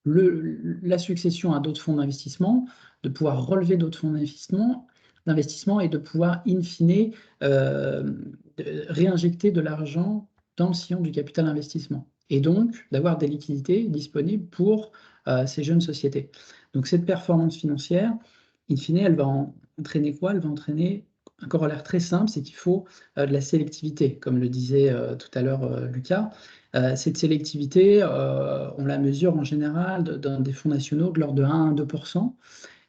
la succession à d'autres fonds d'investissement, de pouvoir relever d'autres fonds d'investissement et de pouvoir, in fine, réinjecter de l'argent dans le sillon du capital investissement. Et donc, d'avoir des liquidités disponibles pour ces jeunes sociétés. Donc, cette performance financière, in fine, elle va entraîner quoi? Elle va entraîner un corollaire très simple, c'est qu'il faut de la sélectivité, comme le disait tout à l'heure Lucas. Cette sélectivité, on la mesure en général dans des fonds nationaux de l'ordre de 1 à 2%.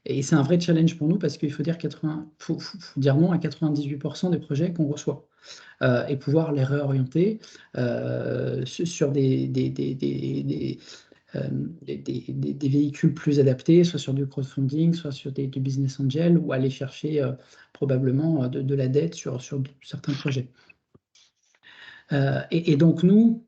Et c'est un vrai challenge pour nous parce qu'il faut dire, faut dire non à 98% des projets qu'on reçoit et pouvoir les réorienter sur des véhicules plus adaptés, soit sur du crowdfunding, soit sur du business angel, ou aller chercher probablement de la dette sur certains projets. Et donc nous,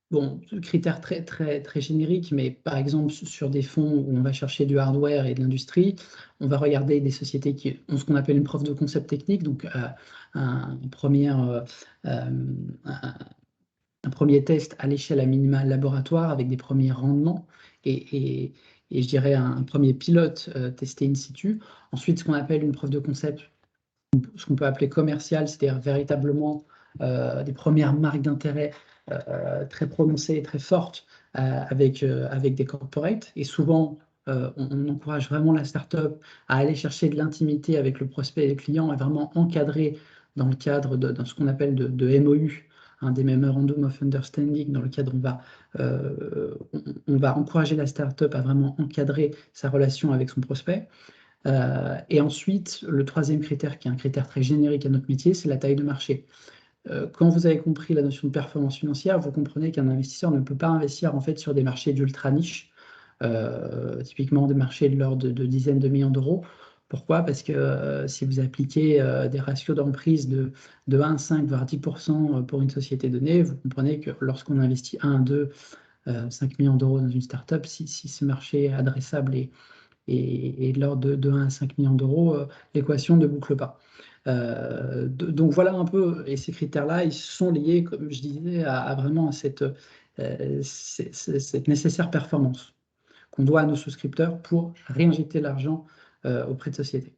bon, critères très, très, très génériques, mais par exemple sur des fonds où on va chercher du hardware et de l'industrie, on va regarder des sociétés qui ont ce qu'on appelle une preuve de concept technique, donc un premier test à l'échelle à minima laboratoire avec des premiers rendements et je dirais un premier pilote testé in situ. Ensuite, ce qu'on appelle une preuve de concept, ce qu'on peut appeler commercial, c'est-à-dire véritablement des premières marques d'intérêt très prononcées et très fortes avec des corporates. Et souvent, on encourage vraiment la startup à aller chercher de l'intimité avec le prospect et le client, et vraiment encadrer dans le cadre de ce qu'on appelle de MOU, des Memorandum of Understanding, dans lequel on va encourager la startup à vraiment encadrer sa relation avec son prospect. Et ensuite, le troisième critère, qui est un critère très générique à notre métier, c'est la taille de marché. Quand vous avez compris la notion de performance financière, vous comprenez qu'un investisseur ne peut pas investir en fait sur des marchés d'ultra niche, typiquement des marchés de l'ordre de dizaines de millions d'euros. Pourquoi? Parce que si vous appliquez des ratios d'emprise de 1 à 5, voire 10% pour une société donnée, vous comprenez que lorsqu'on investit 1, 2, 5 millions d'euros dans une startup, si ce marché est adressable et de l'ordre de 1 à 5 millions d'euros, l'équation ne boucle pas. Donc voilà un peu, et ces critères-là, ils sont liés, comme je disais, à vraiment cette nécessaire performance qu'on doit à nos souscripteurs pour réinjecter l'argent auprès de sociétés.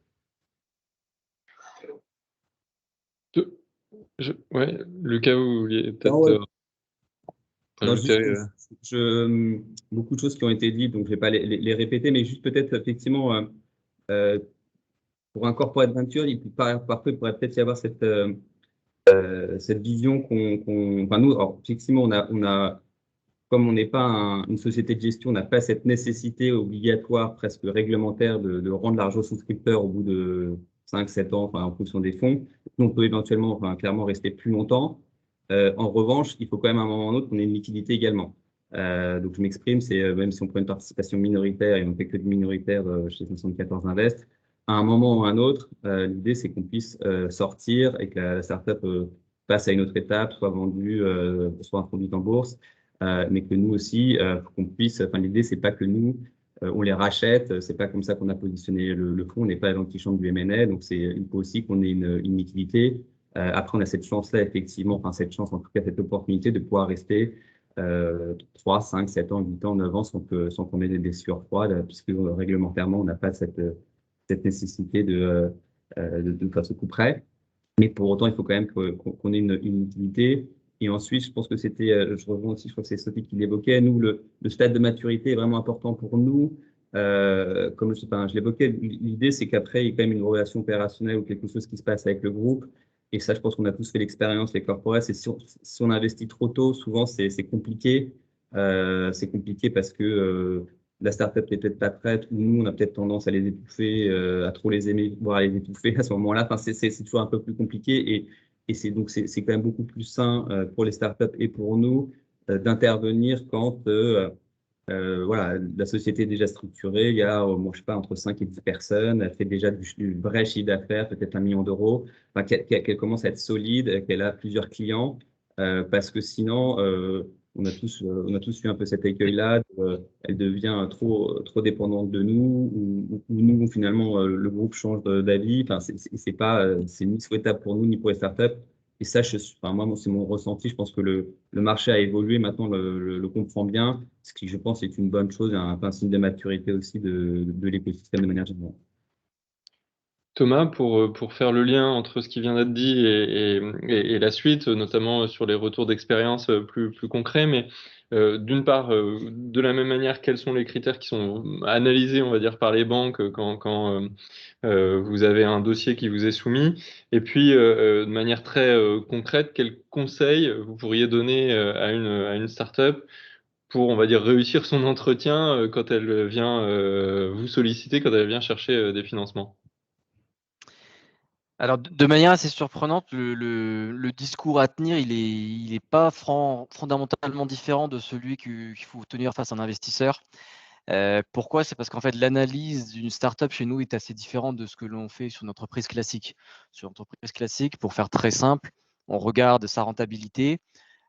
Ouais, Lucas, vous vouliez peut-être rajouter. rajouter. Beaucoup de choses qui ont été dites, donc je ne vais pas les répéter, mais juste peut-être effectivement, pour un corporate venture, parfois il pourrait peut-être y avoir cette vision enfin nous, alors, effectivement, comme on n'est pas une société de gestion, on n'a pas cette nécessité obligatoire, presque réglementaire, de rendre l'argent aux souscripteurs au bout de 5-7 ans, enfin, en fonction des fonds. Nous, on peut éventuellement, enfin, clairement, rester plus longtemps. En revanche, il faut quand même à un moment ou à un autre qu'on ait une liquidité également. Donc, je m'exprime, c'est même si on prend une participation minoritaire et on ne fait que de minoritaire chez 74 Invest, à un moment ou à un autre, l'idée, c'est qu'on puisse sortir et que la startup passe à une autre étape, soit vendue, soit introduite en bourse. Mais que nous aussi, qu'on puisse. Enfin, l'idée, c'est pas que nous on les rachète. C'est pas comme ça qu'on a positionné le fonds. On n'est pas l'antichambre du M&A, donc il faut aussi qu'on ait une liquidité. Après, on a cette chance-là, effectivement, enfin cette chance, en tout cas cette opportunité de pouvoir rester 3, 5, 7 ans, 8 ans, 9 ans sans qu'on ait des sueurs froides, puisque réglementairement, on n'a pas cette nécessité de faire ce coup près. Mais pour autant, il faut quand même qu'on ait une liquidité. Et ensuite, je pense que c'était, je reviens aussi, je crois que c'est Sophie qui l'évoquait, nous, le stade de maturité est vraiment important pour nous. Comme je l'évoquais, l'idée, c'est qu'après, il y a quand même une relation opérationnelle ou quelque chose qui se passe avec le groupe. Et ça, je pense qu'on a tous fait l'expérience, les corporates. Si on investit trop tôt, souvent, c'est compliqué. C'est compliqué parce que la startup n'est peut-être pas prête, ou nous, on a peut-être tendance à les étouffer, à trop les aimer, voire à les étouffer à ce moment-là. Enfin, c'est toujours un peu plus compliqué et c'est quand même beaucoup plus sain pour les startups et pour nous d'intervenir quand Voilà, la société est déjà structurée, il y a, je sais pas, entre 5 et 10 personnes, elle fait déjà du vrai chiffre d'affaires, peut-être 1 million d'euros, enfin, qu'elle commence à être solide, qu'elle a plusieurs clients, parce que sinon, on a tous eu un peu cet écueil-là, elle devient trop dépendante de nous, ou nous, finalement, le groupe change d'avis, enfin, c'est pas, c'est ni souhaitable pour nous, ni pour les startups. Et ça, enfin, moi, c'est mon ressenti. Je pense que le marché a évolué. Maintenant, le comprend bien, ce qui, je pense, est une bonne chose et un signe de maturité aussi de l'écosystème de manière générale. Thomas, pour faire le lien entre ce qui vient d'être dit et la suite, notamment sur les retours d'expérience plus concrets, mais d'une part, de la même manière, quels sont les critères qui sont analysés, on va dire, par les banques quand vous avez un dossier qui vous est soumis? Et puis, de manière très concrète, quels conseils vous pourriez donner à une startup pour, on va dire, réussir son entretien quand elle vient vous solliciter, quand elle vient chercher des financements? Alors, de manière assez surprenante, le discours à tenir, il est pas fondamentalement différent de celui qu'il faut tenir face à un investisseur. Pourquoi? C'est parce qu'en fait, l'analyse d'une startup chez nous est assez différente de ce que l'on fait sur une entreprise classique. Sur une entreprise classique, pour faire très simple, on regarde sa rentabilité,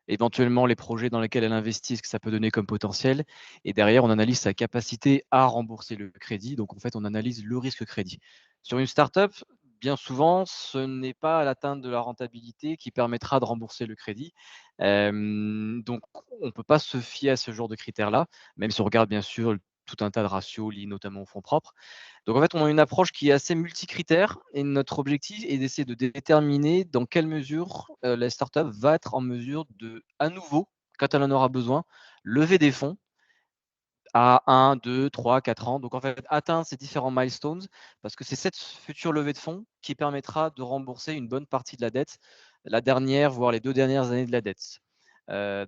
éventuellement les projets dans lesquels elle investit, ce que ça peut donner comme potentiel, et derrière, on analyse sa capacité à rembourser le crédit. Donc, en fait, on analyse le risque crédit. Sur une startup, bien souvent, ce n'est pas l'atteinte de la rentabilité qui permettra de rembourser le crédit. Donc, on ne peut pas se fier à ce genre de critères-là, même si on regarde bien sûr tout un tas de ratios liés notamment aux fonds propres. Donc en fait, on a une approche qui est assez multicritère et notre objectif est d'essayer de déterminer dans quelle mesure la startup va être en mesure de, à nouveau, quand elle en aura besoin, lever des fonds à 1, 2, 3, 4 ans. Donc en fait, atteindre ces différents milestones, parce que c'est cette future levée de fonds qui permettra de rembourser une bonne partie de la dette, la dernière, voire les 2 dernières années de la dette.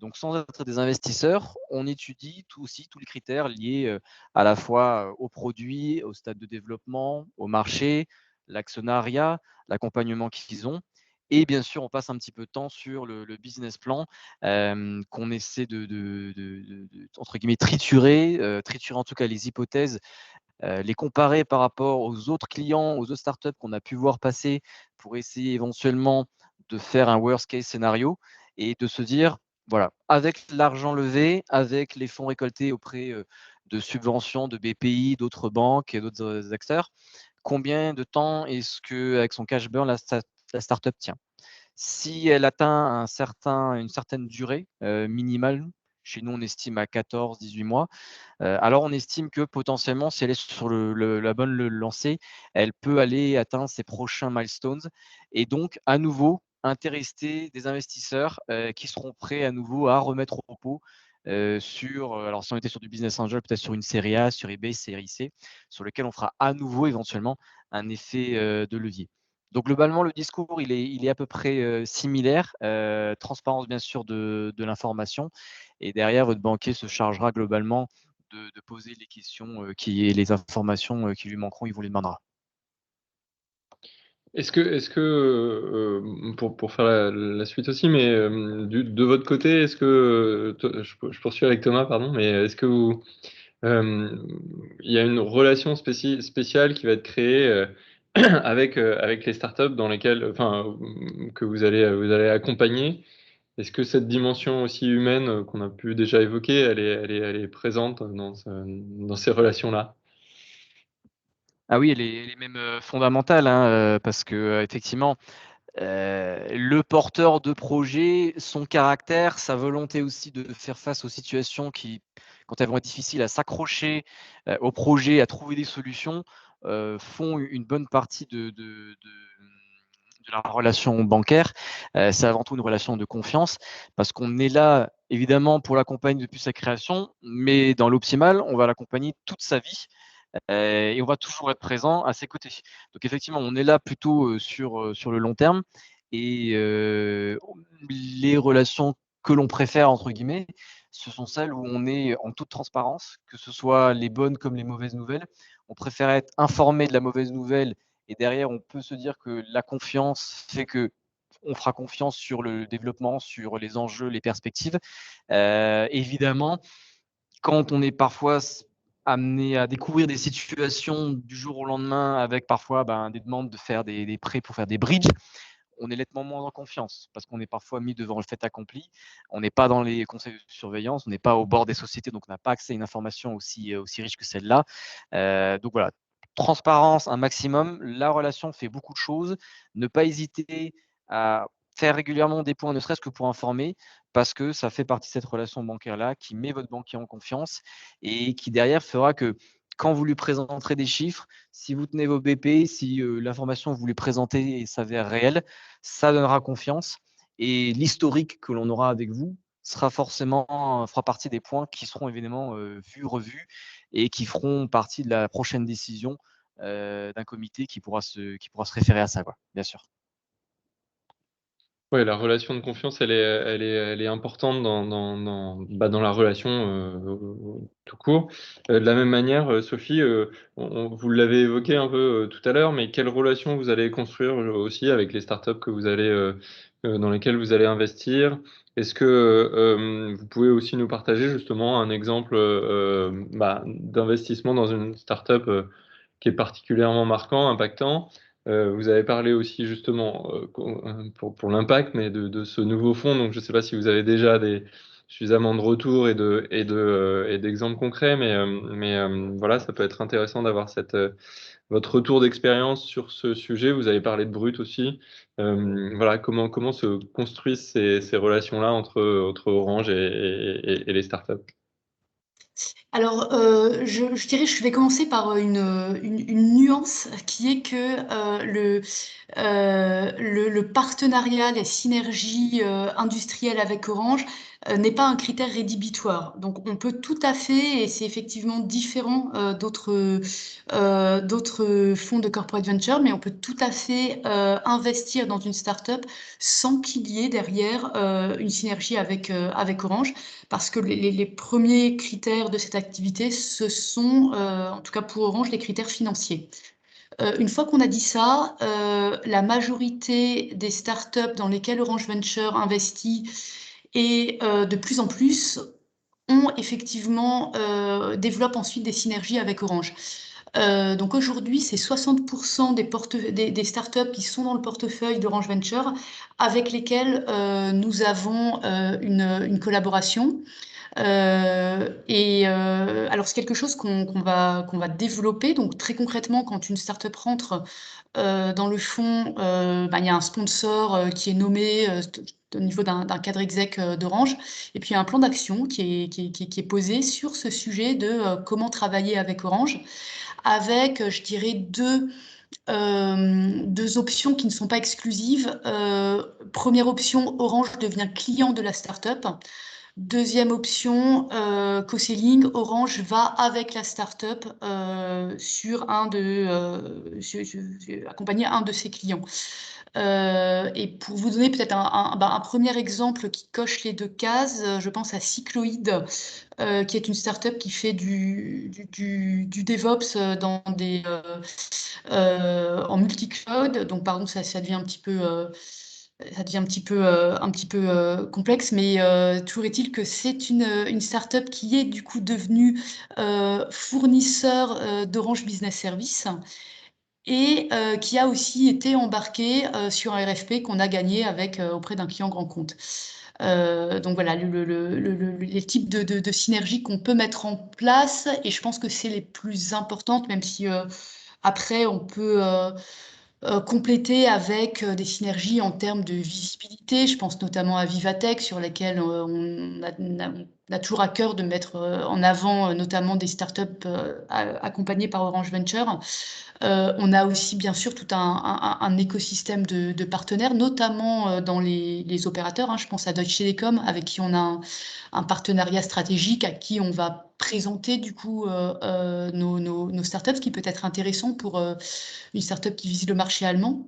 Donc sans être des investisseurs, on étudie aussi tous les critères liés à la fois aux produits, au stade de développement, au marché, l'actionnariat, l'accompagnement qu'ils ont. Et bien sûr, on passe un petit peu de temps sur le business plan qu'on essaie entre guillemets, triturer en tout cas les hypothèses, les comparer par rapport aux autres clients, aux autres startups qu'on a pu voir passer pour essayer éventuellement de faire un worst case scénario et de se dire, voilà, avec l'argent levé, avec les fonds récoltés auprès de subventions de BPI, d'autres banques et d'autres acteurs, combien de temps est-ce que, avec son cash burn, la startup tient? Si elle atteint une certaine durée minimale, chez nous on estime à 14-18 mois, alors on estime que potentiellement, si elle est sur la bonne lancée, elle peut aller atteindre ses prochains milestones et donc à nouveau intéresser des investisseurs qui seront prêts à nouveau à remettre au repos alors si on était sur du business angel, peut-être sur une série A, sur eBay, série C, sur lequel on fera à nouveau éventuellement un effet de levier. Donc globalement, le discours, il est à peu près similaire. Transparence bien sûr de l'information. Et derrière, votre banquier se chargera globalement de poser les questions et les informations qui lui manqueront, il vous les demandera. Pour faire la suite aussi, mais de votre côté, je poursuis avec Thomas, pardon, mais est-ce que il y a une relation spéciale qui va être créée avec les startups dans lesquelles, enfin, que vous allez accompagner? Est-ce que cette dimension aussi humaine qu'on a pu déjà évoquer, elle est présente dans ces relations-là? Ah oui, elle est même fondamentale, hein, parce que effectivement, le porteur de projet, son caractère, sa volonté aussi de faire face aux situations qui, quand elles vont être difficiles, à s'accrocher au projet, à trouver des solutions, font une bonne partie de la relation bancaire. C'est avant tout une relation de confiance parce qu'on est là, évidemment, pour l'accompagner depuis sa création, mais dans l'optimal, on va l'accompagner toute sa vie et on va toujours être présent à ses côtés. Donc effectivement, on est là plutôt sur le long terme et les relations que l'on préfère, entre guillemets, ce sont celles où on est en toute transparence, que ce soit les bonnes comme les mauvaises nouvelles. On préfère être informé de la mauvaise nouvelle et derrière, on peut se dire que la confiance fait que on fera confiance sur le développement, sur les enjeux, les perspectives. Évidemment, quand on est parfois amené à découvrir des situations du jour au lendemain avec parfois des demandes de faire des prêts pour faire des bridges, on est nettement moins en confiance parce qu'on est parfois mis devant le fait accompli. On n'est pas dans les conseils de surveillance, on n'est pas au bord des sociétés, donc on n'a pas accès à une information aussi riche que celle-là. Donc voilà, transparence un maximum. La relation fait beaucoup de choses. Ne pas hésiter à faire régulièrement des points, ne serait-ce que pour informer, parce que ça fait partie de cette relation bancaire-là qui met votre banquier en confiance et qui derrière fera que quand vous lui présenterez des chiffres, si vous tenez vos BP, si l'information que vous lui présentez s'avère réelle, ça donnera confiance. Et l'historique que l'on aura avec vous fera partie des points qui seront évidemment vus, revus et qui feront partie de la prochaine décision d'un comité qui pourra se référer à ça, quoi, bien sûr. Ouais, la relation de confiance, elle est importante dans la relation tout court. De la même manière, Sophie, vous l'avez évoqué un peu tout à l'heure, mais quelle relation vous allez construire aussi avec les startups que vous allez, dans lesquelles vous allez investir? Est-ce que vous pouvez aussi nous partager justement un exemple d'investissement dans une startup qui est particulièrement marquant, impactant? Vous avez parlé aussi justement pour l'impact, mais de ce nouveau fonds. Donc, je ne sais pas si vous avez déjà suffisamment de retours et d'exemples concrets, mais voilà, ça peut être intéressant d'avoir votre retour d'expérience sur ce sujet. Vous avez parlé de Brut aussi. Voilà, comment se construisent ces relations-là entre Orange et les startups? Alors, je dirais, je vais commencer par une nuance qui est que le partenariat, les synergies industrielles avec Orange n'est pas un critère rédhibitoire. Donc, on peut tout à fait, et c'est effectivement différent d'autres fonds de corporate venture, mais on peut tout à fait investir dans une startup sans qu'il y ait derrière une synergie avec Orange. Parce que les premiers critères de cette activité, ce sont, en tout cas pour Orange, les critères financiers. Une fois qu'on a dit ça, la majorité des startups dans lesquelles Orange Venture investit et de plus en plus ont effectivement développent ensuite des synergies avec Orange. Donc aujourd'hui, c'est 60% des startups qui sont dans le portefeuille d'Orange Venture avec lesquelles nous avons une collaboration. Alors, c'est quelque chose qu'on va développer. Donc, très concrètement, quand une startup rentre dans le fonds, il y a un sponsor qui est nommé au niveau d'un cadre exec d'Orange. Et puis, il y a un plan d'action qui est posé sur ce sujet de comment travailler avec Orange, avec, je dirais, deux options qui ne sont pas exclusives. Première option, Orange devient client de la startup. Deuxième option, co-selling, Orange va avec la startup accompagner un de ses clients. Et pour vous donner peut-être un premier exemple qui coche les deux cases, je pense à Cycloid, qui est une startup qui fait du DevOps en multi-cloud. Donc, pardon, ça devient un petit peu complexe, mais toujours est-il que c'est une startup qui est du coup devenue fournisseur d'Orange Business Service et qui a aussi été embarquée sur un RFP qu'on a gagné auprès d'un client grand compte. Donc voilà, les types de synergies qu'on peut mettre en place, et je pense que c'est les plus importantes, même si après on peut compléter avec des synergies en termes de visibilité. Je pense notamment à Vivatech, sur laquelle on a toujours à cœur de mettre en avant notamment des startups accompagnées par Orange Venture. On a aussi bien sûr tout un écosystème de partenaires, notamment dans les opérateurs, hein. Je pense à Deutsche Telekom, avec qui on a un partenariat stratégique, à qui on va présenter du coup nos startups, ce qui peut être intéressant pour une startup qui vise le marché allemand.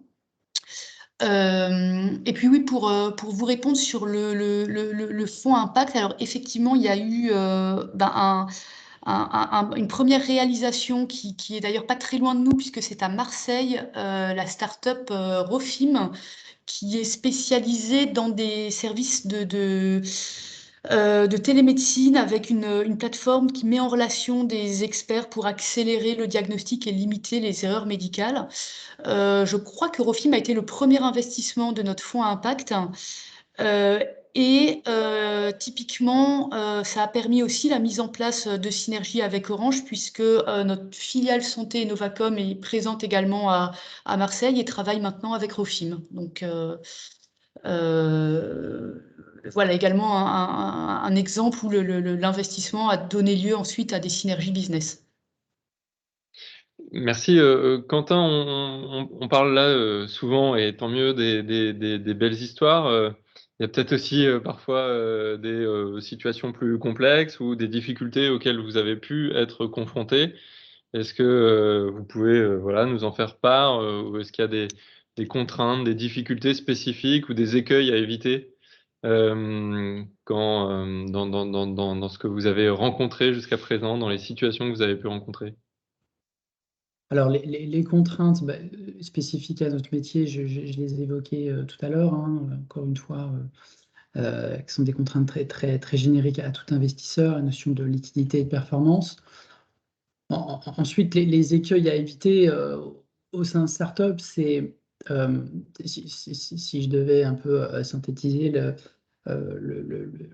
Et puis oui, pour vous répondre sur le fonds impact, alors effectivement, il y a eu une première réalisation qui est d'ailleurs pas très loin de nous, puisque c'est à Marseille, la start-up Rofim, qui est spécialisée dans des services de télémédecine avec une plateforme qui met en relation des experts pour accélérer le diagnostic et limiter les erreurs médicales. Je crois que Rofim a été le premier investissement de notre fonds à impact. Typiquement, ça a permis aussi la mise en place de synergies avec Orange, puisque notre filiale santé Novacom est présente également à Marseille et travaille maintenant avec Rofim. Donc, voilà également un exemple où l'investissement a donné lieu ensuite à des synergies business. Merci. Quentin, on parle là souvent, et tant mieux, des belles histoires. Il y a peut-être aussi parfois des situations plus complexes ou des difficultés auxquelles vous avez pu être confrontés. Est-ce que vous pouvez voilà, nous en faire part ou est-ce qu'il y a des contraintes, des difficultés spécifiques ou des écueils à éviter dans ce que vous avez rencontré jusqu'à présent, dans les situations que vous avez pu rencontrer? Alors, les contraintes spécifiques à notre métier, je les ai évoquées tout à l'heure, hein, encore une fois, qui sont des contraintes très, très, très génériques à tout investisseur, la notion de liquidité et de performance. Ensuite, les écueils à éviter au sein de startup, c'est, si je devais un peu synthétiser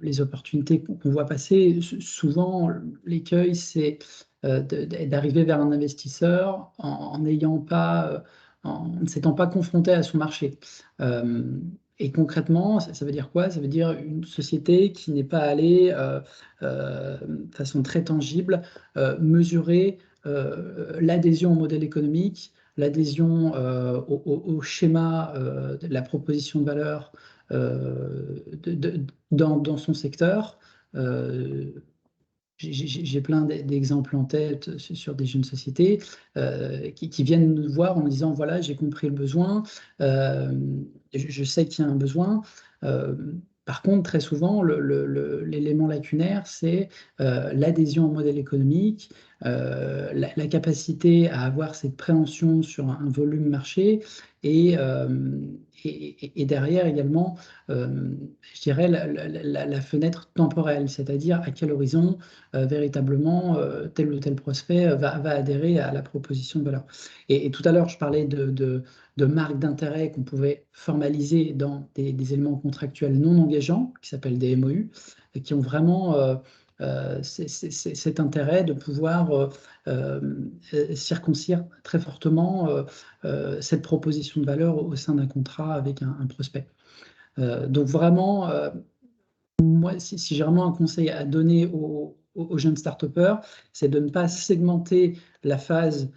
les opportunités qu'on voit passer, souvent l'écueil, c'est d'arriver vers un investisseur en n'ayant pas, en ne s'étant pas confronté à son marché. Et concrètement, ça veut dire quoi? Ça veut dire une société qui n'est pas allée de façon très tangible mesurer l'adhésion au modèle économique, l'adhésion au schéma de la proposition de valeur dans son secteur. J'ai plein d'exemples en tête sur des jeunes sociétés qui viennent nous voir en nous disant, voilà, j'ai compris le besoin, je sais qu'il y a un besoin. Par contre, très souvent, l'élément lacunaire, c'est l'adhésion au modèle économique, la capacité à avoir cette préhension sur un volume marché et derrière également, je dirais, la fenêtre temporelle, c'est-à-dire à quel horizon véritablement tel ou tel prospect va adhérer à la proposition de valeur. Et tout à l'heure, je parlais de marques d'intérêt qu'on pouvait formaliser dans des éléments contractuels non engageants, qui s'appellent des MOU, et qui ont vraiment cet intérêt de pouvoir circoncire très fortement cette proposition de valeur au sein d'un contrat avec un prospect. Donc vraiment, moi, si j'ai vraiment un conseil à donner aux jeunes start-upers, c'est de ne pas segmenter la phase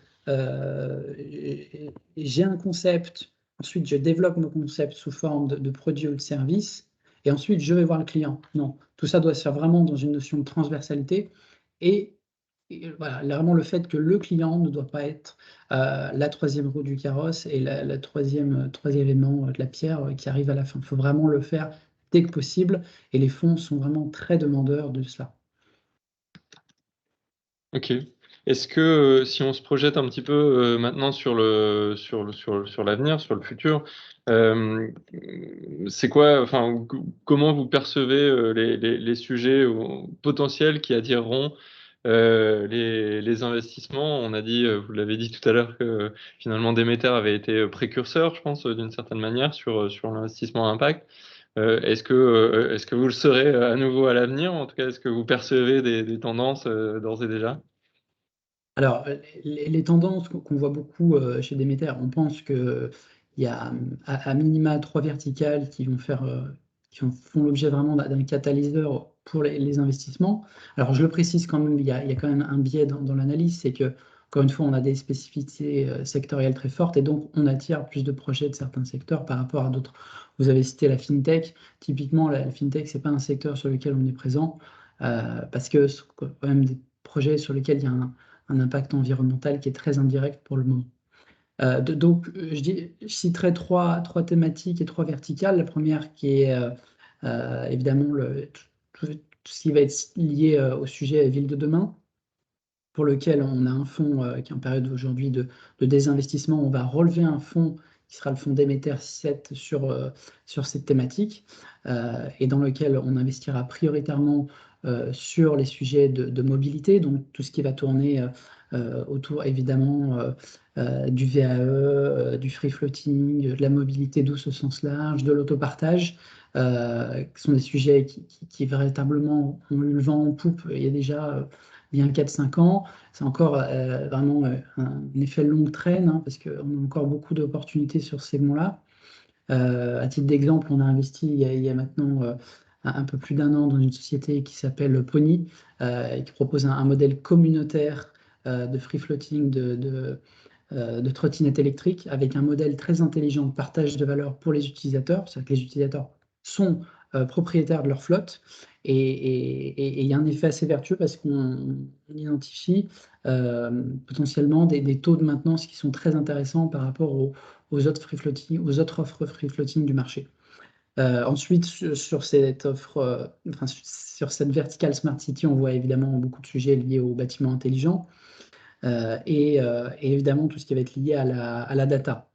j'ai un concept, ensuite je développe mon concept sous forme de produit ou de service, et ensuite je vais voir le client. Non, tout ça doit se faire vraiment dans une notion de transversalité et voilà, vraiment le fait que le client ne doit pas être la troisième roue du carrosse et la troisième élément de la pierre qui arrive à la fin. Il faut vraiment le faire dès que possible et les fonds sont vraiment très demandeurs de cela. Ok. Est-ce que si on se projette un petit peu maintenant sur l'avenir, sur le futur, c'est quoi, enfin, comment vous percevez les sujets potentiels qui attireront les investissements? On a dit, vous l'avez dit tout à l'heure, que finalement Demeter avait été précurseur, je pense, d'une certaine manière, sur l'investissement à impact. Est-ce que vous le serez à nouveau à l'avenir? En tout cas, est-ce que vous percevez des tendances d'ores et déjà? Alors, les tendances qu'on voit beaucoup chez Demeter, on pense qu'il y a à minima 3 verticales qui vont font l'objet vraiment d'un catalyseur pour les investissements. Alors, je le précise quand même, il y a quand même un biais dans l'analyse, c'est que, encore une fois, on a des spécificités sectorielles très fortes et donc on attire plus de projets de certains secteurs par rapport à d'autres. Vous avez cité la FinTech. Typiquement, la FinTech, ce n'est pas un secteur sur lequel on est présent parce que c'est quand même des projets sur lesquels il y a un impact environnemental qui est très indirect pour le moment. Donc, je citerai trois thématiques et 3 verticales. La première qui est évidemment tout ce qui va être lié au sujet Ville de demain, pour lequel on a un fonds qui est en période aujourd'hui de désinvestissement. On va relever un fonds qui sera le fonds Demeter 7 sur cette thématique, et dans lequel on investira prioritairement sur les sujets de mobilité, donc tout ce qui va tourner autour évidemment du VAE, du free floating, de la mobilité douce au sens large, de l'autopartage, qui sont des sujets qui véritablement ont eu le vent en poupe il y a déjà bien 4-5 ans. C'est encore vraiment un effet longue traîne, hein, parce qu'on a encore beaucoup d'opportunités sur ces segments-là. À titre d'exemple, on a investi il y a maintenant un peu plus d'1 an dans une société qui s'appelle Pony, et qui propose un modèle communautaire de free floating de trottinettes électriques avec un modèle très intelligent de partage de valeur pour les utilisateurs. C'est-à-dire que les utilisateurs sont propriétaires de leur flotte, et il y a un effet assez vertueux parce qu'on identifie potentiellement des taux de maintenance qui sont très intéressants par rapport aux autres free floating, aux autres offres free floating du marché. Ensuite, sur cette offre, sur cette verticale Smart City, on voit évidemment beaucoup de sujets liés aux bâtiments intelligents, et évidemment tout ce qui va être lié à la data.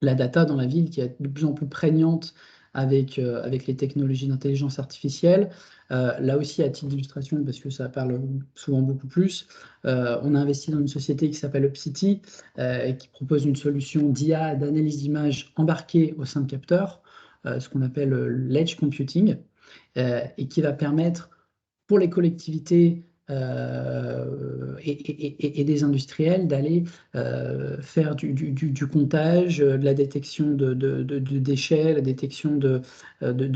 La data dans la ville qui est de plus en plus prégnante avec les technologies d'intelligence artificielle. Là aussi, à titre d'illustration, parce que ça parle souvent beaucoup plus, on a investi dans une société qui s'appelle UpCity, qui propose une solution d'IA, d'analyse d'images embarquée au sein de capteurs, ce qu'on appelle l'edge computing, et qui va permettre pour les collectivités et des industriels d'aller faire du comptage, de la détection de déchets, la détection de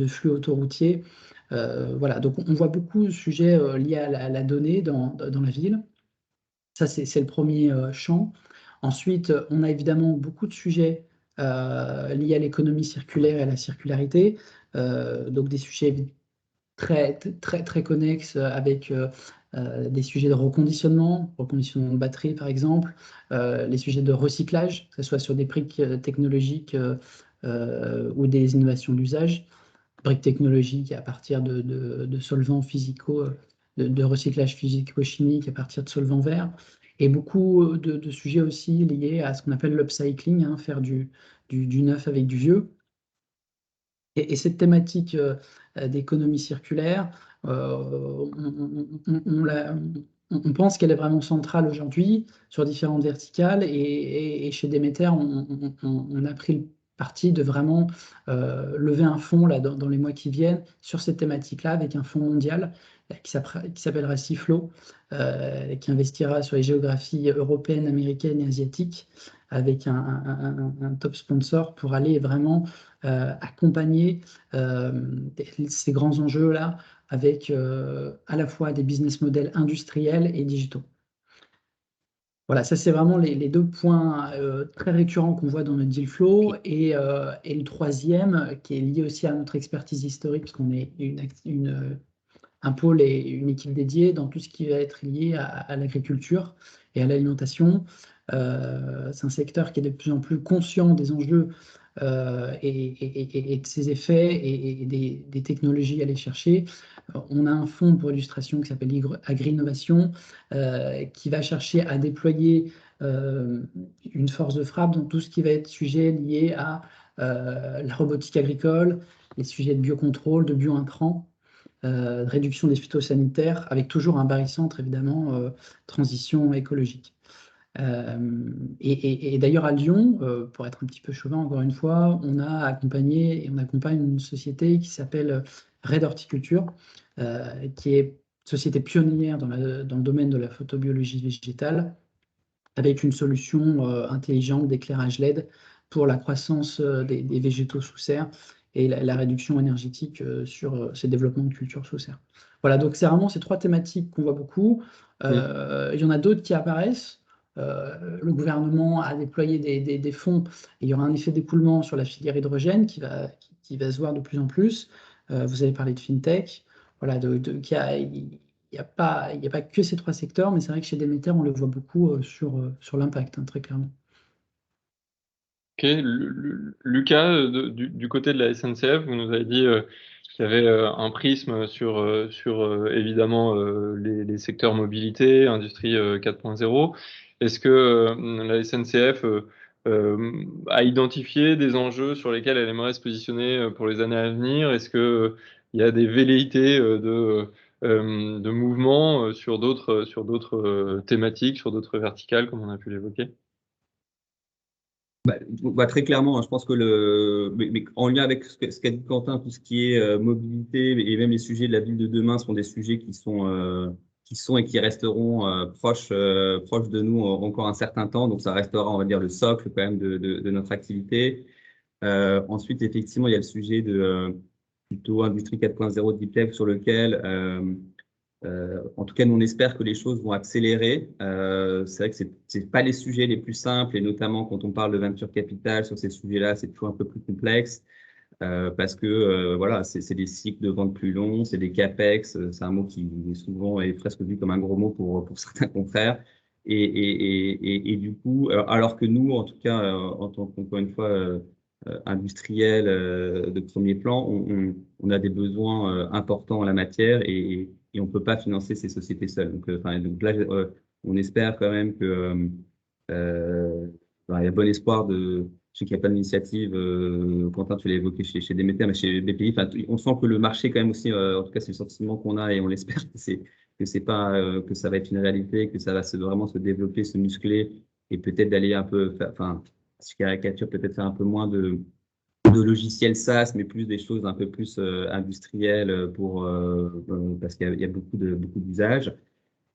flux autoroutiers. Voilà, donc on voit beaucoup de sujets liés à la donnée dans la ville. Ça, c'est le premier champ. Ensuite, on a évidemment beaucoup de sujets liés à l'économie circulaire et à la circularité, donc des sujets très connexes avec des sujets de reconditionnement de batterie par exemple, les sujets de recyclage, que ce soit sur des briques technologiques ou des innovations d'usage, briques technologiques à partir de solvants physicaux, de recyclage physico-chimique à partir de solvants verts, et beaucoup de sujets aussi liés à ce qu'on appelle l'upcycling, hein, faire du neuf avec du vieux. Et cette thématique d'économie circulaire, on pense qu'elle est vraiment centrale aujourd'hui sur différentes verticales, et chez Demeter, on a pris le parti de vraiment lever un fonds là, dans les mois qui viennent sur cette thématique-là, avec un fonds mondial qui s'appellera Ciflo, qui investira sur les géographies européennes, américaines et asiatiques, avec un top sponsor pour aller vraiment accompagner ces grands enjeux-là avec à la fois des business models industriels et digitaux. Voilà, ça c'est vraiment les deux points très récurrents qu'on voit dans notre deal flow. Et le troisième, qui est lié aussi à notre expertise historique, parce qu'on est un pôle et une équipe dédiée dans tout ce qui va être lié à l'agriculture et à l'alimentation. C'est un secteur qui est de plus en plus conscient des enjeux et de ses effets et des technologies à aller chercher. On a un fonds pour illustration qui s'appelle Agri-Innovation, qui va chercher à déployer une force de frappe dans tout ce qui va être sujet lié à la robotique agricole, les sujets de biocontrôle, de biointrants, de réduction des phytosanitaires, avec toujours un barycentre, évidemment, transition écologique. Et d'ailleurs, à Lyon, pour être un petit peu chauvin, encore une fois, on a accompagné et on accompagne une société qui s'appelle Red Horticulture, qui est une société pionnière dans le domaine de la photobiologie végétale, avec une solution intelligente d'éclairage LED pour la croissance des végétaux sous serre et la réduction énergétique sur ces développements de cultures sous serre. Voilà, donc c'est vraiment ces trois thématiques qu'on voit beaucoup. Il y en a d'autres qui apparaissent. Le gouvernement a déployé des fonds, et il y aura un effet d'écoulement sur la filière hydrogène qui va se voir de plus en plus. Vous avez parlé de FinTech. Voilà, il n'y a pas que ces trois secteurs, mais c'est vrai que chez Demeter, on le voit beaucoup sur l'impact, hein, très clairement. Ok, Lucas, du côté de la SNCF, vous nous avez dit qu'il y avait un prisme sur évidemment les secteurs mobilité, industrie 4.0. Est-ce que la SNCF a identifié des enjeux sur lesquels elle aimerait se positionner pour les années à venir? Est-ce que il y a des velléités de mouvement sur d'autres thématiques, sur d'autres verticales, comme on a pu l'évoquer? Très clairement, hein, je pense que mais en lien avec ce qu'a dit Quentin, tout ce qui est mobilité et même les sujets de la ville de demain sont des sujets qui sont et qui resteront proches de nous encore un certain temps. Donc, ça restera, on va dire, le socle quand même de notre activité. Ensuite, effectivement, il y a le sujet de plutôt Industrie 4.0 Deep Tech sur lequel en tout cas, nous, on espère que les choses vont accélérer. C'est vrai que c'est pas les sujets les plus simples, et notamment quand on parle de venture capital sur ces sujets-là, c'est toujours un peu plus complexe parce que voilà, c'est des cycles de vente plus longs, c'est des capex. C'est un mot qui souvent est presque vu comme un gros mot pour certains confrères. Et du coup, alors que nous, en tout cas, en tant qu'encore une fois industriel de premier plan, on a des besoins importants en la matière et on peut pas financer ces sociétés seules. Donc là, on espère quand même que il y a bon espoir de. Je sais qu'il n'y a pas d'initiative, Quentin, tu l'as évoqué chez Demeter, mais chez BPI, on sent que le marché quand même aussi, en tout cas c'est le sentiment qu'on a et on l'espère que c'est pas que ça va être une réalité, que ça va vraiment se développer, se muscler et peut-être d'aller un peu, enfin, je caricature, peut-être faire un peu moins de logiciels SaaS, mais plus des choses un peu plus industrielles parce qu'il y a beaucoup d'usages.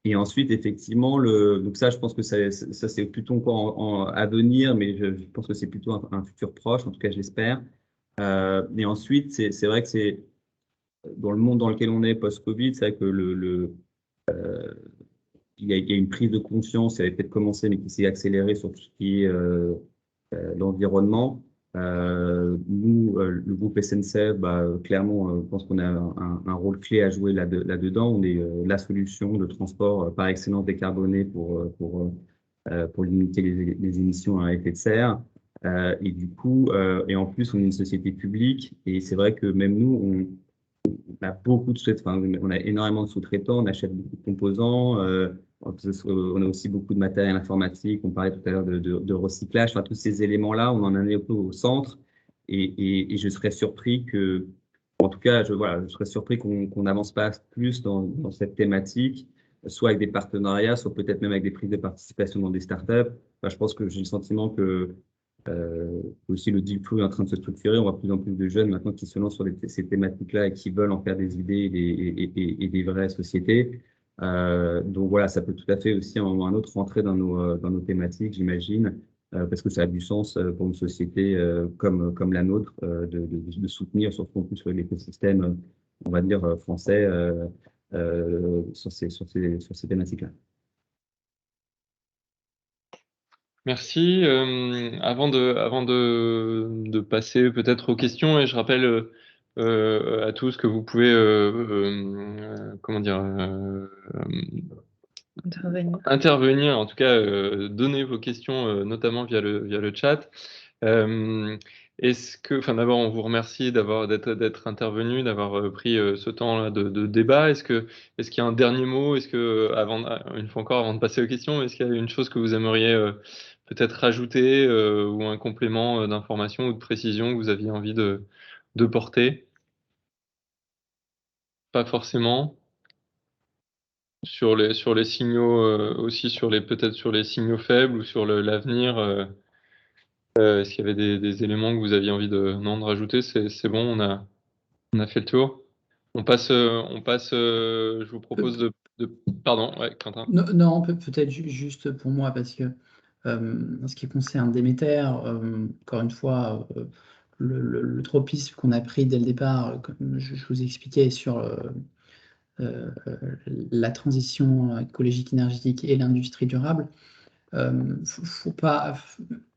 Et ensuite, effectivement, donc ça, je pense que ça c'est plutôt encore à venir, mais je pense que c'est plutôt un futur proche, en tout cas, j'espère. Et ensuite, c'est vrai que c'est dans le monde dans lequel on est post-Covid, c'est vrai que il y a une prise de conscience, elle avait peut-être commencé, mais qui s'est accélérée sur tout ce qui est l'environnement. Nous, le groupe SNCF, clairement, je pense qu'on a un rôle clé à jouer là-dedans. On est la solution de transport par excellence décarbonée pour limiter les émissions à effet de serre. Et du coup, et en plus, on est une société publique. Et c'est vrai que même nous, on a beaucoup de sous-traitants, on a énormément de sous-traitants, on achète beaucoup de composants, on a aussi beaucoup de matériel informatique, on parlait tout à l'heure de recyclage, tous ces éléments-là, on en a un peu au centre et je serais surpris en tout cas, je serais surpris qu'on n'avance pas plus dans cette thématique, soit avec des partenariats, soit peut-être même avec des prises de participation dans des startups. Je pense que j'ai le sentiment que aussi, le deal flow est en train de se structurer. On voit de plus en plus de jeunes maintenant qui se lancent sur ces thématiques-là et qui veulent en faire des idées et des vraies sociétés. Donc voilà, ça peut tout à fait aussi un autre rentrer dans nos thématiques, j'imagine, parce que ça a du sens pour une société comme la nôtre de soutenir, surtout en plus sur l'écosystème, on va dire, français sur ces thématiques-là. Merci. Avant de passer peut-être aux questions, et je rappelle à tous que vous pouvez comment dire intervenir, en tout cas donner vos questions, notamment via le chat. D'abord, on vous remercie d'être intervenu, d'avoir pris ce temps-là de débat. Est-ce qu'il y a un dernier mot? Une fois encore, avant de passer aux questions, est-ce qu'il y a une chose que vous aimeriez peut-être rajouter ou un complément d'information ou de précision que vous aviez envie de porter? Pas forcément. Sur les signaux, aussi peut-être sur les signaux faibles ou sur l'avenir. Est-ce qu'il y avait des éléments que vous aviez envie de rajouter? C'est bon, on a fait le tour. On passe, je vous propose Pardon, ouais, Quentin. Non, peut-être juste pour moi, parce que en ce qui concerne Demeter, encore une fois, le tropisme qu'on a pris dès le départ, comme je vous expliquais sur la transition écologique énergétique et l'industrie durable, faut pas.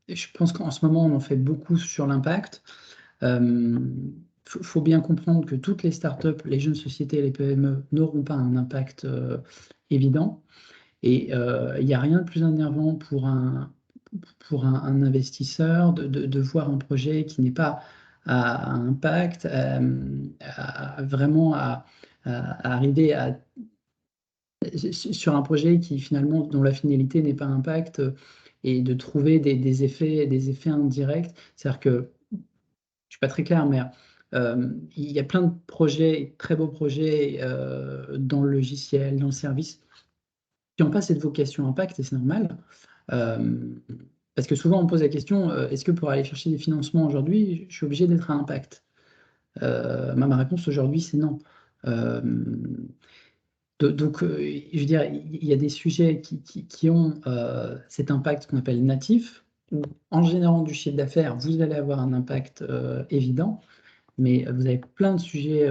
Je pense qu'en ce moment, on en fait beaucoup sur l'impact. Faut bien comprendre que toutes les startups, les jeunes sociétés et les PME n'auront pas un impact évident. Et il n'y a rien de plus énervant pour un investisseur de voir un projet qui n'est pas à impact, vraiment à arriver sur un projet qui finalement, dont la finalité n'est pas impact, et de trouver des effets indirects. C'est-à-dire que, je ne suis pas très clair, mais il y a plein de projets, très beaux projets dans le logiciel, dans le service, qui n'ont pas cette vocation impact, et c'est normal. Parce que souvent, on pose la question, est-ce que pour aller chercher des financements aujourd'hui, je suis obligé d'être à impact? Ma réponse aujourd'hui, c'est non. Donc, je veux dire, il y a des sujets qui ont cet impact qu'on appelle natif, où en générant du chiffre d'affaires, vous allez avoir un impact évident, mais vous avez plein de sujets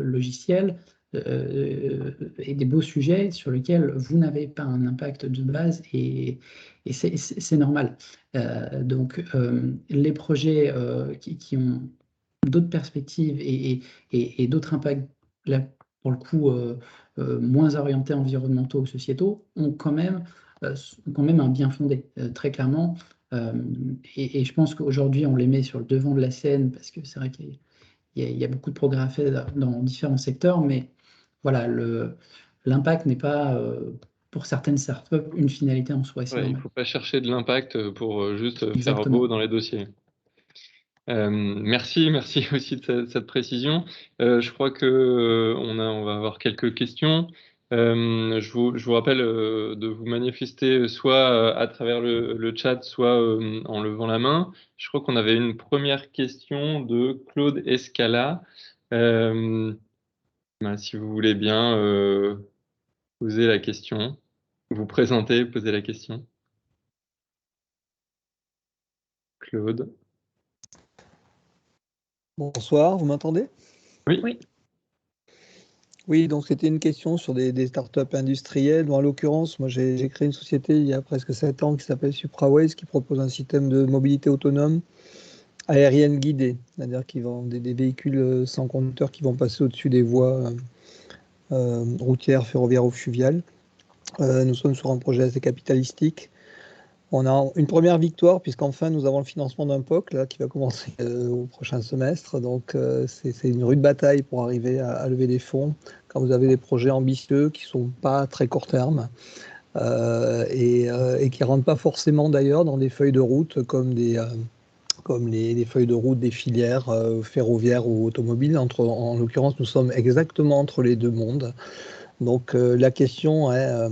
logiciels et des beaux sujets sur lesquels vous n'avez pas un impact de base et c'est normal. Donc, les projets qui ont d'autres perspectives et d'autres impacts, là, pour le coup, moins orientés environnementaux ou sociétaux, ont quand même un bien fondé, très clairement. Et je pense qu'aujourd'hui, on les met sur le devant de la scène parce que c'est vrai qu'il y a beaucoup de progrès à faire dans différents secteurs, mais voilà, l'impact n'est pas, pour certaines startups, une finalité en soi, et c'est Ouais, il ne normal. faut pas chercher de l'impact pour juste faire Exactement. beau dans les dossiers. Merci aussi de cette précision. Je crois que on va avoir quelques questions. Je vous rappelle de vous manifester soit à travers le chat, soit en levant la main. Je crois qu'on avait une première question de Claude Escala. Si vous voulez bien poser la question, vous présenter, poser la question. Claude. Bonsoir, vous m'entendez? Oui. Oui, donc c'était une question sur des startups industrielles. Bon, en l'occurrence, moi j'ai créé une société il y a presque 7 ans qui s'appelle SupraWays, qui propose un système de mobilité autonome aérienne guidée, c'est-à-dire qu'ils vendent des véhicules sans conducteur qui vont passer au-dessus des voies routières, ferroviaires ou fluviales. Nous sommes sur un projet assez capitalistique. On a une première victoire puisqu'enfin nous avons le financement d'un POC là, qui va commencer au prochain semestre. Donc c'est une rude bataille pour arriver à lever des fonds quand vous avez des projets ambitieux qui ne sont pas très court terme et qui ne rentrent pas forcément d'ailleurs dans des feuilles de route comme les feuilles de route des filières ferroviaires ou automobiles. En l'occurrence, nous sommes exactement entre les deux mondes. Donc la question est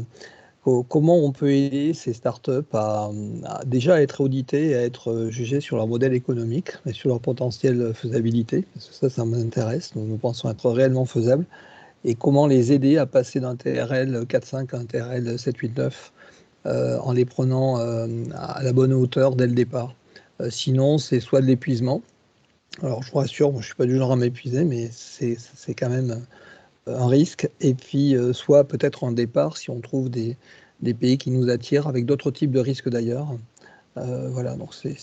comment on peut aider ces startups à déjà être auditées et à être jugées sur leur modèle économique et sur leur potentielle faisabilité. Parce que ça m'intéresse. Nous pensons être réellement faisables. Et comment les aider à passer d'un TRL 4.5 à un TRL 7.8.9 en les prenant à la bonne hauteur dès le départ. Sinon, c'est soit de l'épuisement. Alors, je vous rassure, moi, je ne suis pas du genre à m'épuiser, mais c'est quand même un risque. Et puis, soit peut-être un départ si on trouve des pays qui nous attirent avec d'autres types de risques d'ailleurs. Voilà, donc c'est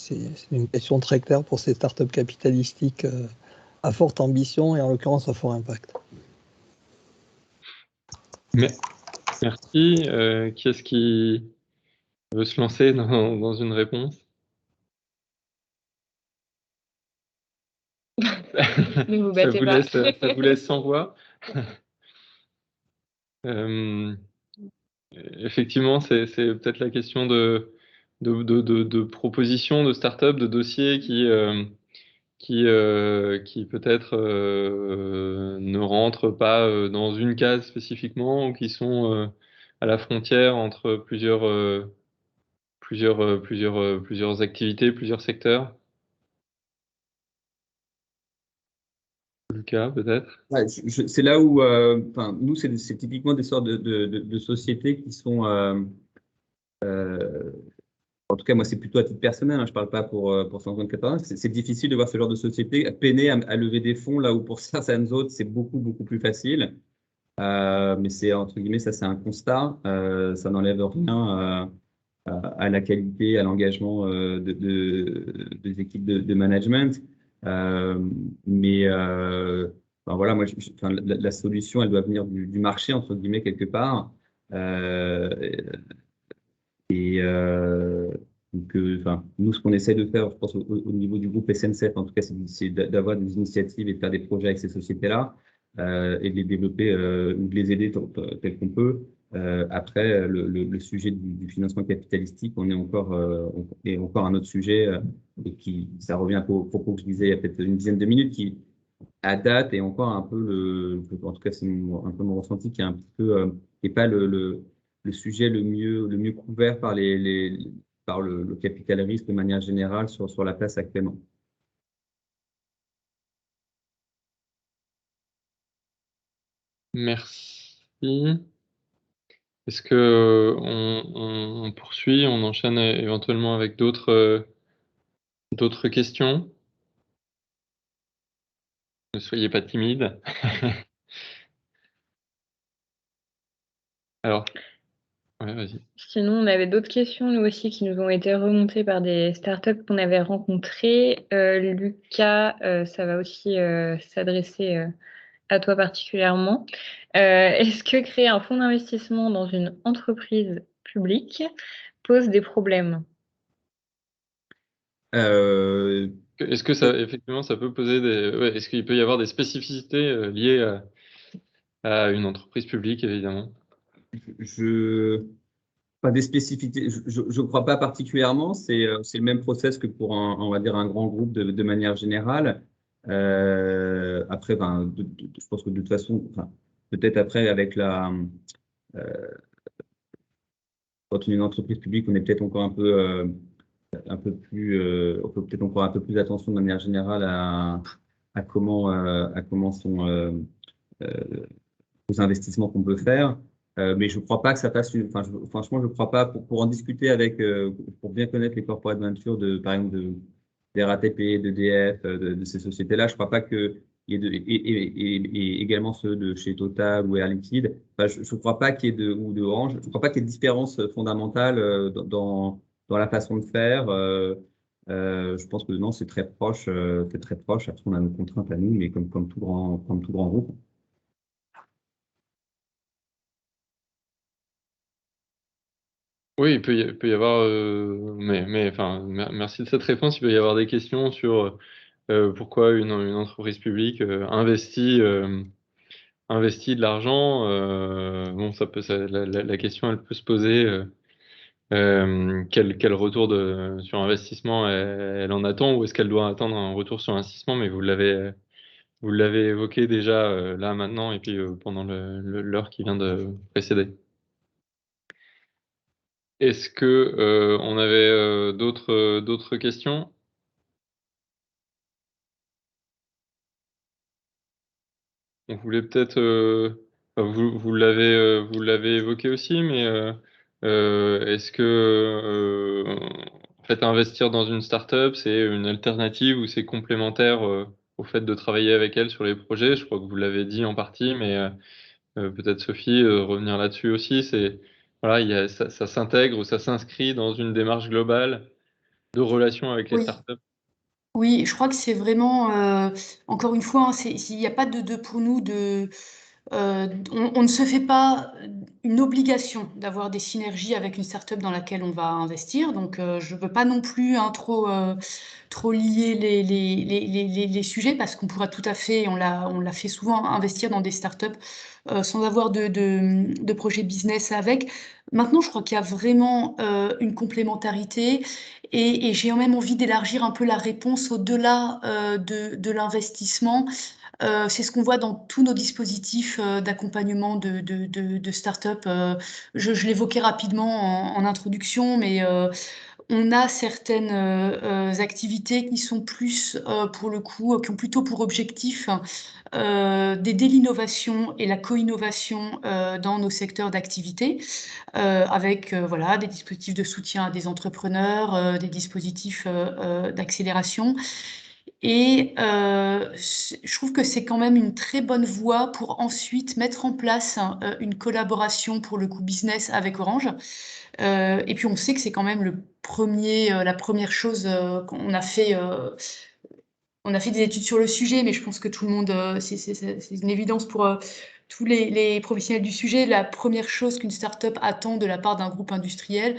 une question très claire pour ces startups capitalistiques à forte ambition et en l'occurrence à fort impact. Merci. Qui est-ce qui veut se lancer dans une réponse? Ne vous Ça battez pas. vous laisse sans voix. Effectivement, c'est peut-être la question de propositions, de start-up, de dossiers qui peut-être ne rentrent pas dans une case spécifiquement ou qui sont à la frontière entre plusieurs activités, plusieurs secteurs. Lucas, peut-être? Ouais, c'est là où, nous, c'est typiquement des sortes de sociétés qui sont, en tout cas, moi, c'est plutôt à titre personnel, hein, je ne parle pas pour 180. C'est difficile de voir ce genre de société peiner à lever des fonds, là où pour certaines autres, c'est beaucoup, beaucoup plus facile. Mais c'est, entre guillemets, ça, c'est un constat. Ça n'enlève rien à la qualité, à l'engagement des équipes de management. Mais voilà, moi, la solution, elle doit venir du marché, entre guillemets, quelque part. Donc, nous, ce qu'on essaie de faire, je pense, au niveau du groupe SNCF, en tout cas, c'est d'avoir des initiatives et de faire des projets avec ces sociétés-là et de les développer ou de les aider tel qu'on peut. Après, le sujet du financement capitalistique, on est encore un autre sujet, et ça revient un peu au propos que je disais il y a peut-être une dizaine de minutes, qui, à date, est encore un peu en tout cas, c'est un peu mon ressenti, qui est un petit peu, qui n'est pas le sujet le mieux couvert par par le capital risque de manière générale sur la place actuellement. Merci. Est-ce que on poursuit, on enchaîne éventuellement avec d'autres questions? Ne soyez pas timide. Alors, ouais, vas-y. Sinon, on avait d'autres questions, nous aussi, qui nous ont été remontées par des startups qu'on avait rencontrées. Lucas, ça va aussi s'adresser à toi particulièrement. Est-ce que créer un fonds d'investissement dans une entreprise publique pose des problèmes? Est-ce que ça, effectivement, ça peut poser ouais, est-ce qu'il peut y avoir des spécificités liées à une entreprise publique, évidemment? Pas des spécificités, je crois pas particulièrement. C'est le même process que pour on va dire un grand groupe de manière générale. Après, ben, je pense que de toute façon, enfin, peut-être après avec quand on est une entreprise publique, on est peut-être encore un peu plus, on peut peut-être encore un peu plus attention de manière générale à comment sont aux investissements qu'on peut faire. Mais je ne crois pas que ça fasse franchement, je ne crois pas, pour en discuter pour bien connaître les corporate ventures par exemple, des RATP, d'EDF, de ces sociétés-là, je ne crois pas que et également ceux de chez Total ou Air Liquide. Enfin, je ne crois pas qu'il y ait ou de Orange, je ne crois pas qu'il y ait de différence fondamentale dans la façon de faire. Je pense que non, c'est très proche, c'est très proche. Après, on a nos contraintes à nous, mais comme tout grand groupe. Oui, il peut y avoir, mais enfin, merci de cette réponse. Il peut y avoir des questions sur pourquoi une entreprise publique investit de l'argent. Bon, la question, elle peut se poser. Quel retour sur investissement elle en attend, ou est-ce qu'elle doit attendre un retour sur investissement? Mais vous l'avez évoqué déjà là maintenant, et puis pendant l'heure qui vient de précéder. Est-ce que on avait d'autres questions? On voulait peut-être, enfin, vous l'avez évoqué aussi, mais est-ce que en fait, investir dans une startup, c'est une alternative ou c'est complémentaire au fait de travailler avec elle sur les projets? Je crois que vous l'avez dit en partie, mais peut-être Sophie, revenir là-dessus aussi. C'est voilà, ça s'intègre ou ça s'inscrit dans une démarche globale de relation avec les Oui. startups. Oui, je crois que c'est vraiment, encore une fois, hein, il n'y a pas pour nous on ne se fait pas une obligation d'avoir des synergies avec une startup dans laquelle on va investir. Donc, je ne veux pas non plus trop lier les sujets, parce qu'on pourra tout à fait, on l'a fait souvent, investir dans des startups sans avoir de projet business avec. Maintenant, je crois qu'il y a vraiment une complémentarité, et j'ai même envie d'élargir un peu la réponse au-delà de l'investissement. C'est ce qu'on voit dans tous nos dispositifs d'accompagnement de start-up. Je l'évoquais rapidement en introduction, mais on a certaines activités qui sont plus, pour le coup, qui ont plutôt pour objectif d'aider l'innovation et la co-innovation dans nos secteurs d'activité, avec voilà, des dispositifs de soutien à des entrepreneurs, des dispositifs d'accélération. Et je trouve que c'est quand même une très bonne voie pour ensuite mettre en place une collaboration, pour le coup business, avec Orange. Et puis on sait que c'est quand même la première chose qu'on a fait. On a fait des études sur le sujet, mais je pense que tout le monde, c'est une évidence pour tous les professionnels du sujet, la première chose qu'une start-up attend de la part d'un groupe industriel,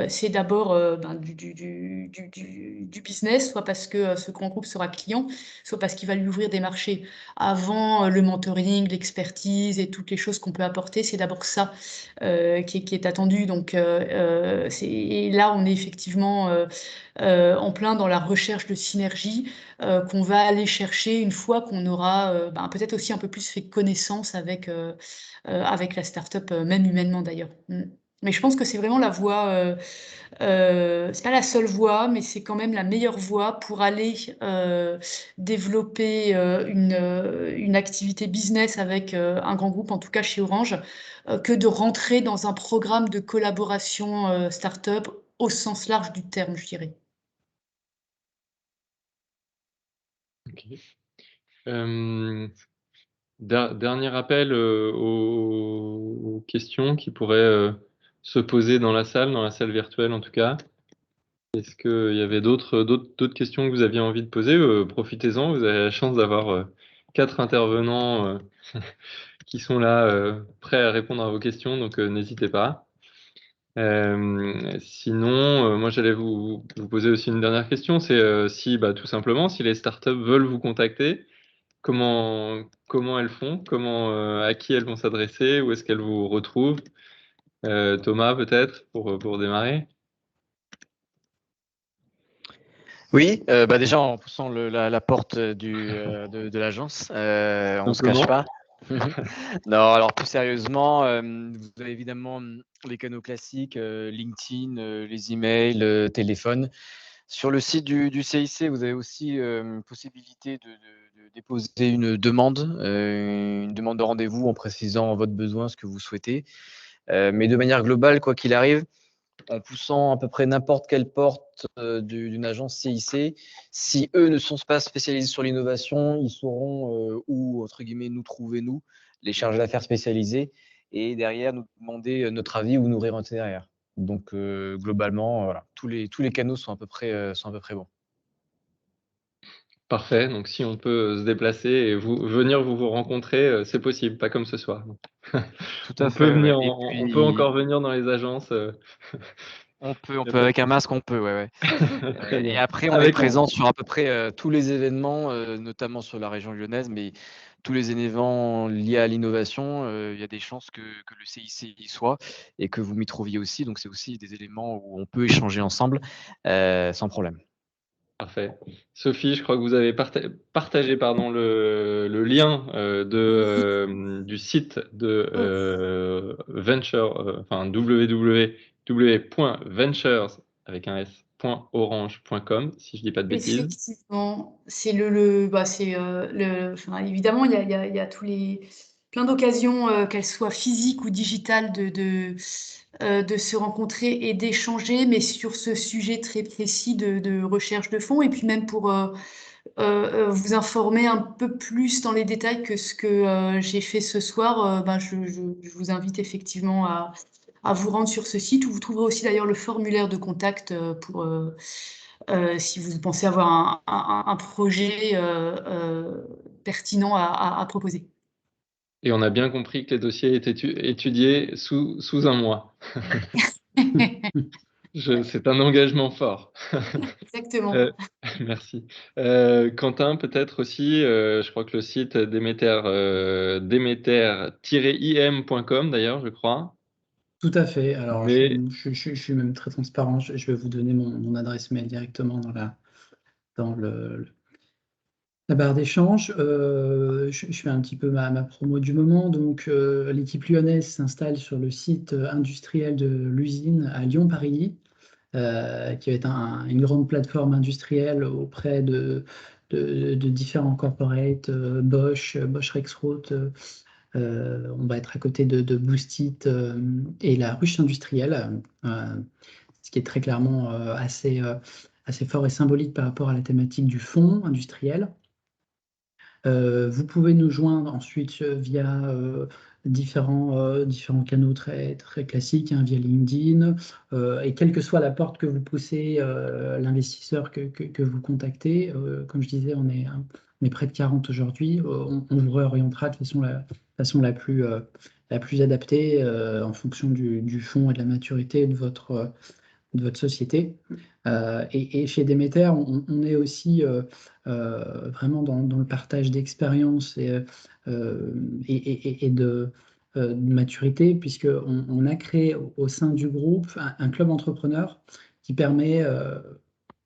c'est d'abord du business, soit parce que ce grand groupe sera client, soit parce qu'il va lui ouvrir des marchés. Avant le mentoring, l'expertise et toutes les choses qu'on peut apporter, c'est d'abord ça qui est attendu. Donc, et là, on est effectivement en plein dans la recherche de synergie qu'on va aller chercher une fois qu'on aura peut-être aussi un peu plus fait connaissance avec la start-up, même humainement d'ailleurs. Mais je pense que c'est vraiment la voie, c'est pas la seule voie, mais c'est quand même la meilleure voie pour aller développer une activité business avec un grand groupe, en tout cas chez Orange, que de rentrer dans un programme de collaboration start-up au sens large du terme, je dirais. Ok. Dernier appel aux questions qui pourraient se poser dans la salle virtuelle en tout cas. Est-ce qu'il y avait d'autres questions que vous aviez envie de poser? Profitez-en, vous avez la chance d'avoir 4 intervenants qui sont là prêts à répondre à vos questions, donc n'hésitez pas. Sinon, moi j'allais vous poser aussi une dernière question, c'est si tout simplement, si les startups veulent vous contacter, comment elles font, à qui elles vont s'adresser, où est-ce qu'elles vous retrouvent? Thomas, peut-être, pour démarrer. Oui, déjà en poussant la porte de l'agence, on ne se cache pas. Non, alors plus sérieusement, vous avez évidemment les canaux classiques, LinkedIn, les emails, téléphone. Sur le site du CIC, vous avez aussi une possibilité de déposer une demande de rendez-vous en précisant votre besoin, ce que vous souhaitez. Mais de manière globale, quoi qu'il arrive, en poussant à peu près n'importe quelle porte d'une agence CIC, si eux ne sont pas spécialisés sur l'innovation, ils sauront où, entre guillemets, nous trouver, nous, les chargés d'affaires spécialisés, et derrière, nous demander notre avis ou nous réorienter derrière. Donc, globalement, voilà, tous les canaux sont à peu près bons. Parfait, donc si on peut se déplacer et venir vous rencontrer, c'est possible, pas comme ce soir. Tout à On fait. peut venir, Et on puis, peut encore venir dans les agences. on peut avec un masque, on peut, ouais. Très bien. Et après, on est présent sur à peu près tous les événements, notamment sur la région lyonnaise, mais tous les événements liés à l'innovation, il y a des chances que le CIC y soit et que vous m'y trouviez aussi. Donc, c'est aussi des éléments où on peut échanger ensemble sans problème. Parfait. Sophie, je crois que vous avez partagé le lien du site de Venture, www.ventures avec un s.orange.com, si je dis pas de bêtises. Effectivement, c'est évidemment, il y a plein d'occasions, qu'elles soient physiques ou digitales, de se rencontrer et d'échanger, mais sur ce sujet très précis de recherche de fonds, et puis même pour vous informer un peu plus dans les détails que ce que j'ai fait ce soir, je vous invite effectivement à vous rendre sur ce site, où vous trouverez aussi d'ailleurs le formulaire de contact pour si vous pensez avoir un projet pertinent à proposer. Et on a bien compris que les dossiers étaient étudiés sous un mois. C'est un engagement fort. Exactement. Merci. Quentin, peut-être aussi, je crois que le site Demeter-im.com d'ailleurs, je crois. Tout à fait. Alors, Mais je suis même très transparent. Je vais vous donner mon adresse mail directement dans la barre d'échange. Je fais un petit peu ma promo du moment. Donc, l'équipe lyonnaise s'installe sur le site industriel de l'usine à Lyon-Paris, qui va être une grande plateforme industrielle auprès de différents corporates, Bosch Rexroth. On va être à côté de Boostit et la ruche industrielle, ce qui est très clairement assez fort et symbolique par rapport à la thématique du fonds industriel. Vous pouvez nous joindre ensuite via différents canaux très classiques, via LinkedIn, et quelle que soit la porte que vous poussez, l'investisseur que vous contactez, comme je disais, on est est près de 40 aujourd'hui. On vous réorientera de façon la plus adaptée en fonction du fonds et de la maturité de votre société. Et chez Demeter, on est aussi vraiment dans le partage d'expérience et de maturité, puisqu'on a créé au sein du groupe un club entrepreneur qui permet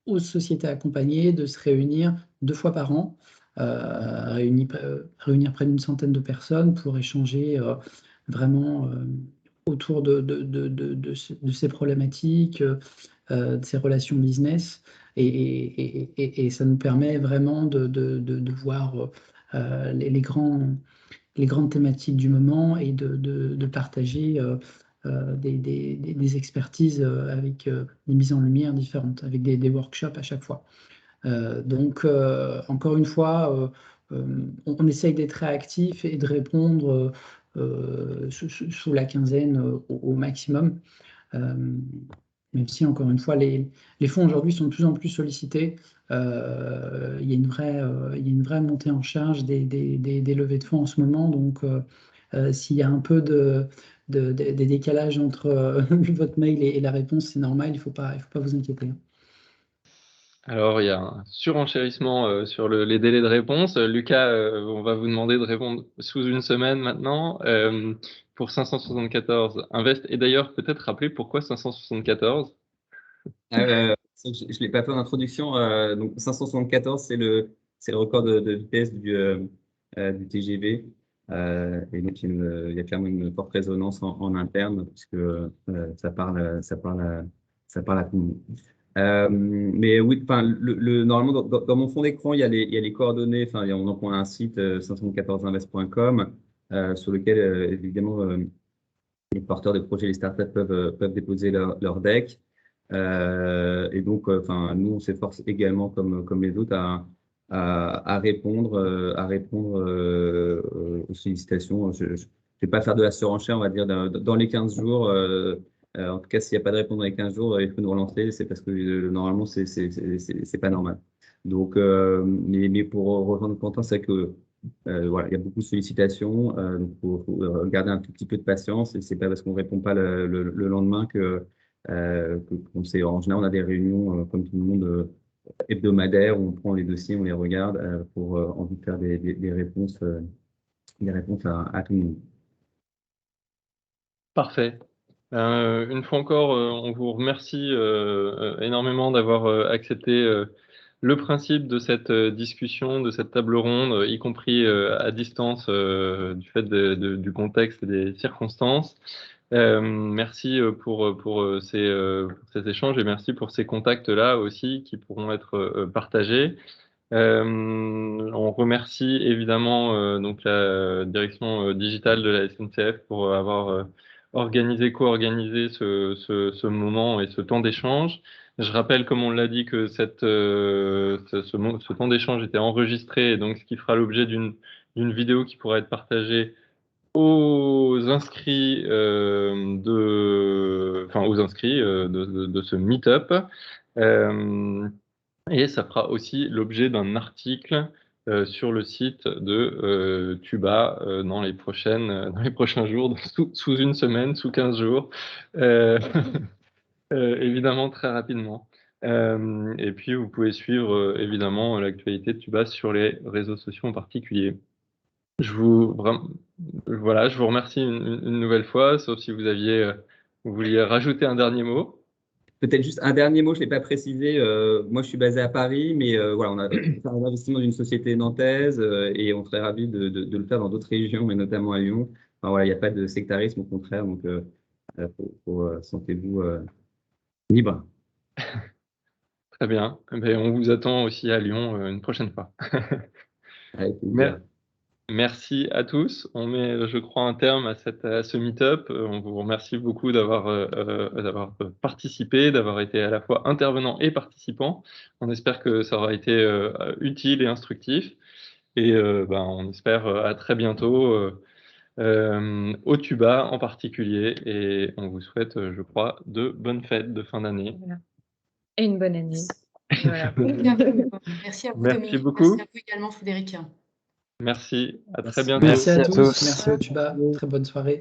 aux sociétés accompagnées de se réunir 2 fois par an, réunir près d'une centaine de personnes pour échanger vraiment autour de ces problématiques, de ces relations business. Et ça nous permet vraiment de voir les grandes thématiques du moment et de partager des expertises avec des mises en lumière différentes, avec des workshops à chaque fois. Donc, encore une fois, on essaye d'être réactif et de répondre sous la quinzaine au maximum. Même si, encore une fois, les fonds aujourd'hui sont de plus en plus sollicités. Il y a une vraie montée en charge des levées de fonds en ce moment. Donc, s'il y a un peu des décalages entre votre mail et la réponse, c'est normal, il faut pas vous inquiéter. Alors, il y a un surenchérissement sur les délais de réponse. Lucas, on va vous demander de répondre sous une semaine maintenant pour 574 Invest. Et d'ailleurs, peut-être rappeler pourquoi 574? Je ne l'ai pas fait en introduction. Donc 574, c'est le record de vitesse du TGV. Et donc, il y a clairement une forte résonance en interne, puisque ça parle à tout le monde. Mais oui, enfin, normalement, dans mon fond d'écran, il y a les coordonnées. Enfin, on a un site 514invest.com sur lequel, évidemment, les porteurs de projets, les startups peuvent déposer leur deck. Et donc, enfin, nous, on s'efforce également, comme les autres, à répondre aux sollicitations. Je ne vais pas faire de la surenchère, on va dire, dans les 15 jours. En tout cas, s'il n'y a pas de réponse dans les 15 jours, il faut nous relancer. C'est parce que normalement, c'est pas normal. Donc, mais pour rejoindre Quentin, c'est que voilà, il y a beaucoup de sollicitations. Donc, faut garder un tout petit peu de patience. Et c'est pas parce qu'on répond pas le lendemain qu'on sait. En général, on a des réunions comme tout le monde hebdomadaires où on prend les dossiers, on les regarde pour envie de faire des réponses à tout le monde. Parfait. Une fois encore, on vous remercie énormément d'avoir accepté le principe de cette discussion, de cette table ronde, y compris à distance du fait du contexte et des circonstances. Merci pour ces échanges et merci pour ces contacts-là aussi qui pourront être partagés. On remercie évidemment donc la direction digitale de la SNCF pour avoir co-organisé ce moment et ce temps d'échange. Je rappelle, comme on l'a dit, que ce temps d'échange était enregistré, et donc ce qui fera l'objet d'une vidéo qui pourra être partagée aux inscrits de ce meet-up. Et ça fera aussi l'objet d'un article sur le site de Tuba dans les prochains jours, sous une semaine, sous 15 jours, évidemment très rapidement. Et puis vous pouvez suivre évidemment l'actualité de Tuba sur les réseaux sociaux en particulier. Voilà, je vous remercie une nouvelle fois, sauf si vous vouliez rajouter un dernier mot. Peut-être juste un dernier mot, je ne l'ai pas précisé. Moi, je suis basé à Paris, mais voilà, on a fait un investissement dans une société nantaise et on serait ravis de le faire dans d'autres régions, mais notamment à Lyon. Enfin, voilà, il n'y a pas de sectarisme, au contraire, donc sentez-vous libre. Très bien. Ben, on vous attend aussi à Lyon une prochaine fois. Avec plaisir. Merci à tous. On met, je crois, un terme à ce meet-up. On vous remercie beaucoup d'avoir participé, d'avoir été à la fois intervenant et participant. On espère que ça aura été utile et instructif. Et on espère à très bientôt au Tuba en particulier. Et on vous souhaite, je crois, de bonnes fêtes de fin d'année. Voilà. Et une bonne année. Voilà. Merci à vous, Merci Dominique. beaucoup. Merci à vous également, Frédéric. Merci. À très Merci. bientôt. Merci à Merci à tous. tous. Merci au Tuba. Très bonne soirée.